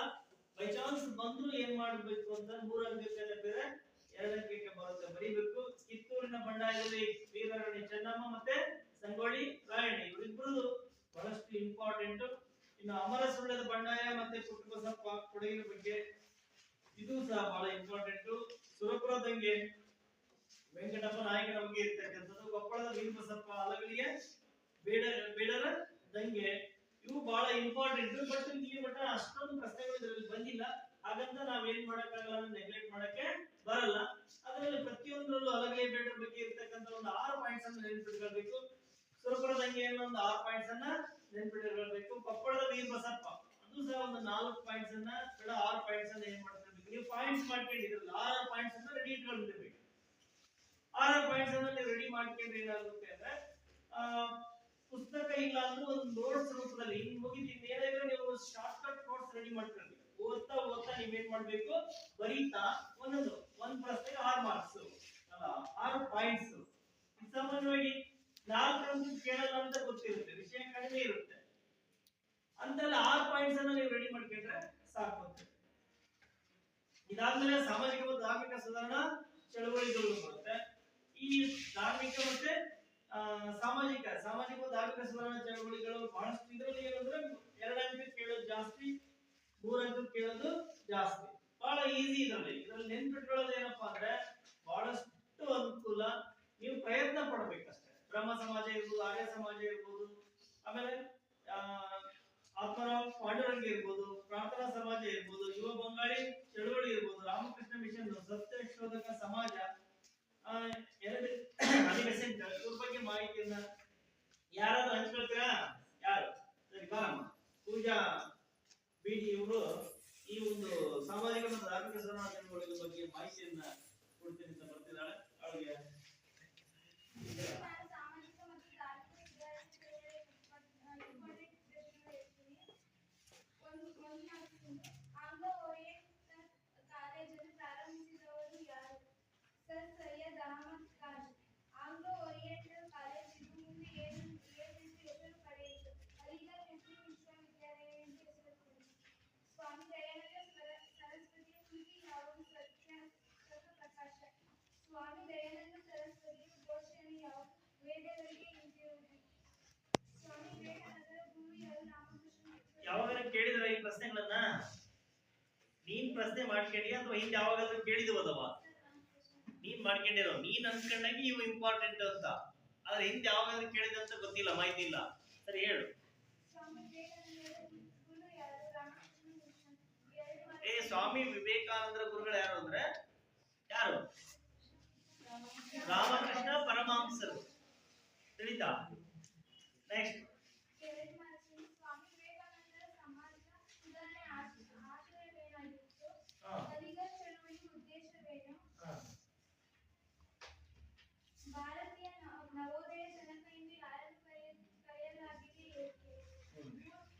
ಬೈ ಚಾನ್ಸ್ ಬಂದ್ರು ಏನ್ ಮಾಡ್ಬೇಕು ಅಂತ 3 ಅಂಕಕ್ಕೆ ಬೇರೆ 2 ಅಂಕಕ್ಕೆ ಬರುತ್ತೆ, ಬರೀಬೇಕು. ಕಿತ್ತೂರಿನ ಬಂಡಾಯದಲ್ಲಿ ವೀರರಾಣಿ ಚೆನ್ನಮ್ಮ ಮತ್ತೆ ಸಂಗೊಳ್ಳಿ ರಾಯಣ್ಣ ಇವರಿಬ್ಬರದು ಬಹಳಷ್ಟು ಇಂಪಾರ್ಟೆಂಟ್. ಇನ್ನು ಅಮರ ಸುಳ್ಯದ ಬಂಡಾಯ ಮತ್ತೆ ಪುಟ್ಟಬಸಪ್ಪ ಕೊಡಗಿನ ಬಗ್ಗೆ ಇದು ಸಹ ಬಹಳ ಇಂಪಾರ್ಟೆಂಟ್. ಸುರಪುರ ದಂಗೆ ವೆಂಕಟಪ್ಪ ನಾಯಕನ ಬಗ್ಗೆ ಇರ್ತಕ್ಕಂಥದ್ದು. ಕೊಪ್ಪಳದ ವೀರಬಸಪ್ಪ ಅಲಗಲಿಯ ಬೇಡರ ದಂಗೆ ಇವು ಬಹಳ ಇಂಪಾರ್ಟೆಂಟ್. ಬಟ್ ಇಲ್ಲಿ ಮಟ್ಟ ಅಷ್ಟೊಂದು ಪ್ರಶ್ನೆಗಳು ಇದರಲ್ಲಿ ಬಂದಿಲ್ಲ, ಹಾಗಂತ ನಾವೇನ್ ಮಾಡಕ್ಕಾಗಲ್ಲ, ನೆಗ್ಲೆಕ್ಟ್ ಮಾಡಕ್ಕೆ ಬರಲ್ಲ. ಅದರಲ್ಲಿ ಪ್ರತಿಯೊಂದರಲ್ಲೂ ಅಲಗಲಿಯ ಬೇಡರ ಬಗ್ಗೆ ಇರ್ತಕ್ಕಂಥ ಒಂದು 6 ಪಾಯಿಂಟ್ಸ್ ಅನ್ನು ನೆನಪಿಟ್ಕೊಳ್ಬೇಕು. ಸುರಪುರ ದಂಗೆ ಒಂದು 6 ಪಾಯಿಂಟ್ಸ್ ಅನ್ನ ನೆನಪಿಟ್ಕೊಳ್ಬೇಕು. ಕೊಪ್ಪಳದ ವೀರಬಸಪ್ಪ ಅದು ಸಹ ಒಂದು 4 ಪಾಯಿಂಟ್ಸ್ ಅನ್ನ 6 ಪಾಯಿಂಟ್ಸ್ ಅನ್ನ ಏನ್ ಮಾಡ್ಕೊಳ್ಬೇಕು, ನೀವು ಪಾಯಿಂಟ್ಸ್ ಮಾಡ್ಕೊಂಡಿದ್ರಲ್ಲ 6 ಪಾಯಿಂಟ್ಸ್ ಅನ್ನ ರೆಡಿ ಇಟ್ಕೊಂಡಿರ್ಬೇಕು. 6 ಪಾಯಿಂಟ್ಸ್ ಅನ್ನ ನೀವು ರೆಡಿ ಮಾಡ್ಕೊಂಡ್ರೆ ಏನಾಗುತ್ತೆ ಅಂದ್ರೆ ಪುಸ್ತಕ ಇಲ್ಲ ಅಂದ್ರೆ ಒಂದು ನೋಟ್ಸ್ ರೂಪದಲ್ಲಿ ಮುಗಿದು ಏನಾದ್ರೆ ನೀವು ಶಾರ್ಟ್ ಕಟ್ ನೋಟ್ಸ್ ರೆಡಿ ಮಾಡ್ಕೊಳ್ಬೇಕು. ಓದ್ತಾ ಓದ್ತಾ ನೀವೇನ್ ಮಾಡ್ಬೇಕು, ಬರೀತಾ ಒಂದೊಂದು ಒಂದ್ ಪ್ರಶ್ನೆಗೆ 6 ಮಾರ್ಕ್ಸ್ ಅಲ್ಲ 6 ಪಾಯಿಂಟ್ಸ್. ಸಾಮಾನ್ಯವಾಗಿ 4 ಅಂಕ ಕೇಳಲ್ಲ ಅಂತ ಗೊತ್ತಿರುತ್ತೆ, ವಿಷಯ ಕಡಿಮೆ ಇರುತ್ತೆ ಅಂತಲ್ಲ 6 ಪಾಯಿಂಟ್ಸ್ ಅನ್ನ ನೀವು ರೆಡಿ ಮಾಡ್ಕೊಂಡ್ರೆ ಸಾಕು. ಇದಾದ್ಮೇಲೆ ಸಾಮಾಜಿಕ ಮತ್ತು ಧಾರ್ಮಿಕ ಸುಧಾರಣಾ ಚಳವಳಿಗಳು ಬರುತ್ತೆ. ಈ ಧಾರ್ಮಿಕ ಮತ್ತೆ ಸಾಮಾಜಿಕ ಮತ್ತು ಧಾರ್ಮಿಕ ಸುಧಾರಣಾ ಚಳವಳಿಗಳು ಬಹಳಷ್ಟು. ಇದರಲ್ಲಿ ಏನಂದ್ರೆ 2 ಅಂಕ ಕೇಳೋದು ಜಾಸ್ತಿ, 3 ಅಂಕ ಕೇಳೋದು ಜಾಸ್ತಿ. ಬಹಳ ಈಸಿ ಇದರಲ್ಲಿ ನೆನ್ಪಿಟ್ಕೊಳ್ಳೋದು ಏನಪ್ಪಾ ಅಂದ್ರೆ ಬಹಳಷ್ಟು ಅನುಕೂಲ. ನೀವು ಪ್ರಯತ್ನ ಪಡಬೇಕಷ್ಟೇ. ಬ್ರಹ್ಮ ಸಮಾಜ ಇರ್ಬೋದು, ಆರ್ಯ ಸಮಾಜ ಇರ್ಬೋದು, ಆಮೇಲೆ ಆತ್ಮರಾವ್ ಪಾಂಡುರಂಗ ಇರ್ಬೋದು, ಪ್ರಾರ್ಥನಾ ಸಮಾಜ ಇರ್ಬೋದು, ಯುವ ಬಂಗಾಳಿ ಚಳವಳಿ ಇರ್ಬೋದು, ರಾಮಕೃಷ್ಣ ಮಿಷನ್, ಸತ್ಯ ಶೋಧಕ ಸಮಾಜ, ಅಧಿವೇಶನ್, ಇವ್ರ ಬಗ್ಗೆ ಮಾಹಿತಿಯನ್ನ ಯಾರಾದ್ರೂ ಹಂಚ್ಕೊಳ್ತೀರಾ? ಯಾರು? ಸರಿ ಬಾರಮ್ಮ. ಪೂಜಾ ಬಿಡಿ ಇವರು ಈ ಒಂದು ಸಾಮಾಜಿಕ ಮತ್ತು ಧಾರ್ಮಿಕ ಸುಧಾರಣಾ ಚಳವಳಿಗಳ ಬಗ್ಗೆ ಮಾಹಿತಿಯನ್ನ ಕೊಡ್ತೀನಿ ಅಂತ ಬರ್ತಿದ್ದಾಳೆ. ಅವ್ರಿಗೆ ನಾನು ಸಾಮಾಜಿಕ ಮತ್ತು ಧಾರ್ಮಿಕ ಸುಧಾರಣೆ ಚಳವಳಿಯ ಇಂಪಾರ್ಟೆಂಟ್ ಪ್ರಶ್ನೆಗಳು ಹೇಳ್ತೀನಿ. ಒಂದು ಮಾರ್ಕ್ಸಿಂದು ಆಂಗ್ಲೋ ಓರಿಯೆಂಟಲ್ ಕಾಲೇಜನ್ನು ಪ್ರಾರಂಭಿಸಿದವರು ಯಾರು? Sir Syed Ahmad Khan. Anglo oriental college ಇದು ಮುಂದೆ ಏನೆಂದು ಹೆಸರು ಪಡೆಯಿತು? ಅಲಿಗಢ ಮುಸ್ಲಿಂ ವಿಶ್ವವಿದ್ಯಾಲಯ ಎಂದು ಹೆಸರು ಪಡೆಯಿತು. ಸ್ವಾಮಿ ದಯಾನಂದ ಸರಸ್ವತಿಯ ಕೃತಿ ಯಾವುದು? ಪ್ರಕಾಶ. ಸ್ವಾಮಿ ದಯಾನಂದ ಸರಸ್ವತಿಯ ಘೋಷಣೆ ಯಾವುದು? ವೇದಗಳಿಗೆ ಹಿಂದಿರುಗಿ. ಸ್ವಾಮಿ ವಿವೇಕಾನಂದರ ಗುರು ಯಾರು? ರಾಮಕೃಷ್ಣ ಮಿತ್ರ. ಯಾವಾಗ ಕೇಳಿದ್ರ ಈ ಪ್ರಶ್ನೆಗಳನ್ನ? ನೀನ್ ಪ್ರಶ್ನೆ ಮಾಡ್ಕೊಂಡಿ ಅಥವಾ ಹಿಂದೆ ಯಾವಾಗಾದ್ರೂ ಕೇಳಿದವದವ? ನೀನ್ ಮಾಡ್ಕೊಂಡಿರೋ, ನೀನ್ ಅನ್ಕೊಂಡಾಗಿ ಇವು ಇಂಪಾರ್ಟೆಂಟ್ ಅಂತ, ಆದ್ರೆ ಹಿಂದೆ ಯಾವಾಗಾದ್ರೂ ಕೇಳಿದಂತ ಗೊತ್ತಿಲ್ಲ, ಮಾಹಿತಿ ಇಲ್ಲ. ಸರಿ ಹೇಳು. ಸ್ವಾಮಿ ವಿವೇಕಾನಂದರ ಗುರು ಯಾರು? ರಾಮಕೃಷ್ಣ ಮಿತ್ರ. ಸ್ವಾಮಿ ವಿವೇಕಾನಂದರ ಗುರುಗಳು ಯಾರು ಅಂದ್ರೆ ಯಾರು? ರಾಮಕೃಷ್ಣ ಪರಮಹಂಸರು. ತಿಳಿತಾ? ನೆಕ್ಸ್ಟ್. ಸ್ವಾಮಿ ವಿವೇಕಾನಂದರ ಸಮಾಜ ಸುಧಾರಣೆ ಆಶಯವೇನಾಗಿತ್ತು? ಹಾ. ಅಲಿಗಢ ಚಳವಳಿಯ ಉದ್ದೇಶವೇನು? ಭಾರತೀಯ ನವೋದಯ ಜನಕ ಎಂದು ಯಾರನ್ನು ಕರೆಯಲಾಗಿದೆ ಏಕೆ?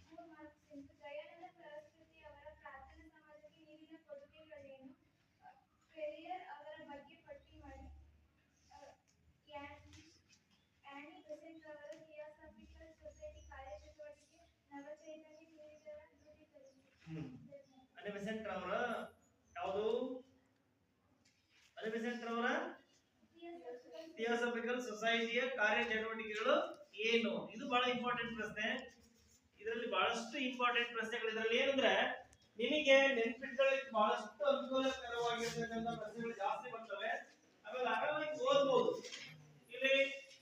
ಮೂರು ಮಾರ್ಕ್ಸಿಂದು ದಯಾನಂದ ಸರಸ್ವತಿ ಅವರ ಪ್ರಾರ್ಥನಾ ಸಮಾಜಕ್ಕೆ ನೀಡಿದ ಕೊಡುಗೆಗಳೇನು? ಫೆಲಿಯರ್ ಅವರ ಬಗ್ಗೆ ಪಟ್ಟಿ ಮಾಡಿ. ಆನಿ ಬೆಸೆಂಟ್ ಅವರ ಥಿಯಾಸಾಫಿಕಲ್ ಸೊಸೈಟಿ ಕಾರ್ಯಚಟುವಟಿಕೆ ನವಚೈತನ್ಯ ನೀಡಿದರ ದೃಢೀಕರಿಸಿ. ಅಲಿ ಬೆಸೆಂಟ್ ಅವರ ಯಾವುದು? ಅಲಿ ಬೆಸೆಂಟ್ ಅವರ ಥಿಯಾಸಾಫಿಕಲ್ ಸೊಸೈಟಿಯ ಕಾರ್ಯಚಟುವಟಿಕೆಗಳು ಏನು? ಇದು ಬಹಳ ಇಂಪಾರ್ಟೆಂಟ್ ಪ್ರಶ್ನೆ. ಇದರಲ್ಲಿ ಬಹಳಷ್ಟು ಇಂಪಾರ್ಟೆಂಟ್ ಪ್ರಶ್ನೆಗಳು. ಇದರಲ್ಲಿ ಏನಂದ್ರೆ ನಿಮಗೆ ನೆನಪಿಟ್ಕೊಳ್ಳಿಕ್ಕೆ ಬಹಳಷ್ಟು ಅನುಕೂಲಕರವಾಗಿರ್ತಕ್ಕಂಥ ಪ್ರಶ್ನೆಗಳು ಜಾಸ್ತಿ ಬರ್ತವೆ. ಆಮೇಲೆ ಆರಾಮಾಗಿ ಓದ್ಬೋದು. ಇಲ್ಲಿ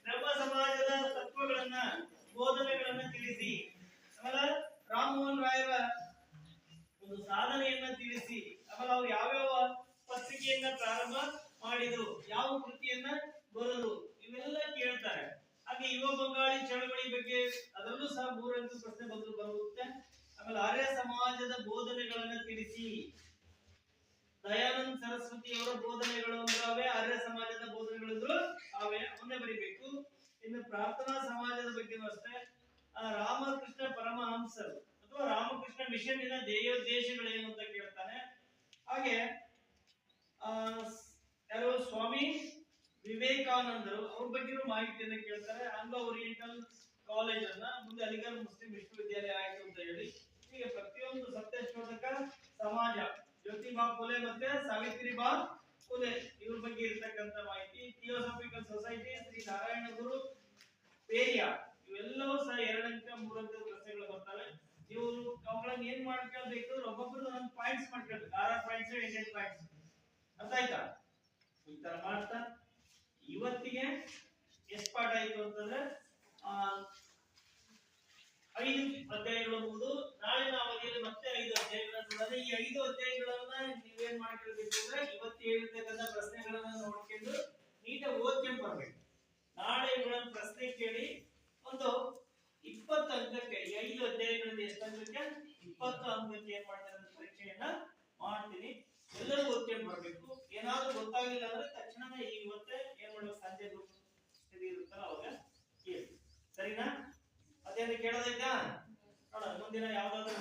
ಬ್ರಹ್ಮ ಸಮಾಜದ ತತ್ವಗಳನ್ನ, ಬೋಧನೆಗಳನ್ನ ತಿಳಿಸಿ, ಆಮೇಲೆ ರಾಮಮೋಹನ್ ರಾಯರ ಒಂದು ಸಾಧನೆಯನ್ನ ತಿಳಿಸಿ, ಆಮೇಲೆ ಅವ್ರು ಯಾವ್ಯಾವ ಪತ್ರಿಕೆಯನ್ನ ಪ್ರಾರಂಭ ಮಾಡಿದ್ರು, ಯಾವ ಕೃತಿಯನ್ನ ಬರೆದ್ರು, ಇವೆಲ್ಲ ಕೇಳ್ತಾರೆ. ಹಾಗೆ ಯುವ ಬಂಗಾಳಿ ಚಳವಳಿ ಬಗ್ಗೆ ಅದರಲ್ಲೂ ಸಹ 3 ಅಂಕ ಪ್ರಶ್ನೆ ಬರುತ್ತೆ. ಆಮೇಲೆ ಆರ್ಯ ಸಮಾಜದ ಬೋಧನೆಗಳನ್ನ ತಿಳಿಸಿ. ದಯಾನಂದ ಸರಸ್ವತಿ ಅವರ ಬೋಧನೆಗಳು ಅಂದ್ರೆ ಆರ್ಯ ಸಮಾಜದ ಬೋಧನೆಗಳು ಅವೇ, ಅವನ್ನೇ ಬರೀಬೇಕು. ಇನ್ನು ಪ್ರಾರ್ಥನಾ ಸಮಾಜದ ಬಗ್ಗೆನೂ ಅಷ್ಟೇ. ರಾಮಕೃಷ್ಣ ಪರಮಹಂಸರು ಅಥವಾ ರಾಮಕೃಷ್ಣ ಮಿಷನ್ನಿನ ಧ್ಯೇಯೋದ್ದೇಶಗಳೇನು ಅಂತ ಕೇಳ್ತಾನೆ. ಹಾಗೆ ಯಾರು? ಸ್ವಾಮಿ ವಿವೇಕಾನಂದರು, ಅವ್ರ ಬಗ್ಗೆನೂ ಮಾಹಿತಿಯನ್ನ ಕೇಳ್ತಾರೆ. ಆಂಗ್ಲೋ ಓರಿಯೆಂಟಲ್ ಕಾಲೇಜ್ ಅನ್ನ ಮುಂದೆ ಅಲಿಗಢ ಮುಸ್ಲಿಂ ವಿಶ್ವವಿದ್ಯಾಲಯ ಆಯ್ತು ಅಂತ ಹೇಳಿ. ಹೀಗೆ ಪ್ರತಿಯೊಂದು ಸತ್ಯಶೋಧಕ ಸಮಾಜ, ಜ್ಯೋತಿಬಾ ಫುಲೆ ಮತ್ತೆ ಸಾವಿತ್ರಿಬಾ ಫುಲೆ ಇವ್ರ ಬಗ್ಗೆ ಇರ್ತಕ್ಕಂಥ ಮಾಹಿತಿ. ಥಿಯೋಸಾಫಿಕಲ್ ಸೊಸೈಟಿ, ಶ್ರೀ ನಾರಾಯಣ ಗುರು, ಪೇರಿಯಾ, ಇವೆಲ್ಲವೂ ಸಹ 2 ಅಂಕ 3 ಅಂಕ ಪ್ರಶ್ನೆಗಳು ಬರ್ತವೆ. ನೀವು ಅವುಗಳನ್ನ ಏನ್ ಮಾಡ್ಕೊಳ್ಬೇಕು? ಒಬ್ಬೊಬ್ರು ಒಂದು ಪಾಯಿಂಟ್ಸ್ ಮಾಡ್ಕೊಳ್ಬೇಕು. 6 ಪಾಯಿಂಟ್ಸ್ 8 ಪಾಯಿಂಟ್ಸ್. ಅರ್ಥ ಆಯ್ತಾ? ಈ ತರ ಮಾಡ್ತಾ ಇವತ್ತಿಗೆ ಎಷ್ಟು ಪಾಠ ಆಯ್ತು ಅಂತಂದ್ರೆ 5 ಅಧ್ಯಾಯಗಳು ಮುಗಿದು ನಾಳಿನ ಅವಧಿಯಲ್ಲಿ ಮತ್ತೆ 5 ಅಧ್ಯಾಯಗಳನ್ನ ನೋಡೋಣ. ಈ 5 ಅಧ್ಯಾಯಗಳನ್ನ ನೀವೇನ್ ಮಾಡ್ಕೊಳ್ಬೇಕು ಅಂದ್ರೆ ಇವತ್ತು ಹೇಳಿರ್ತಕ್ಕಂಥ ಪ್ರಶ್ನೆಗಳನ್ನ ನೋಡ್ಕೊಂಡು ನೀಟಾಗಿ ಓದ್ಕೊಂಡು ಬರ್ಬೇಕು. ನಾಳೆ ಇವುಗಳನ್ನ ಪ್ರಶ್ನೆ ಕೇಳಿ ಒಂದು 20 ಅಂಕಕ್ಕೆ, 5 ಅಧ್ಯಾಯಗಳಲ್ಲಿ ಎಷ್ಟು ಅಂಕಕ್ಕೆ? 20 ಅಂಕಕ್ಕೆ ಏನ್ ಮಾಡ್ತಾರೆ ಪರೀಕ್ಷೆಯನ್ನ ಮಾಡ್ತೀನಿ. ಎಲ್ಲರೂ ಓದ್ಕೊಂಡು ಬರ್ಬೇಕು. ಏನಾದ್ರೂ ಗೊತ್ತಾಗಿಲ್ಲ ಅಂದ್ರೆ ತಕ್ಷಣ ಇವತ್ತೇ ಏನ್ ಮಾಡ್ಬೇಕು? ಸಂಜೆ ಗ್ರೂಪ್ ಸ್ಟಡಿ ಇರುತ್ತಲ್ಲ ಅವಾಗ ಕೇಳಿ. ಸರಿನಾ? ಅದೇನು ಕೇಳೋದೈತಾ? ನೋಡೋಣ ಮುಂದಿನ ಯಾವ್ದಾದ್ರು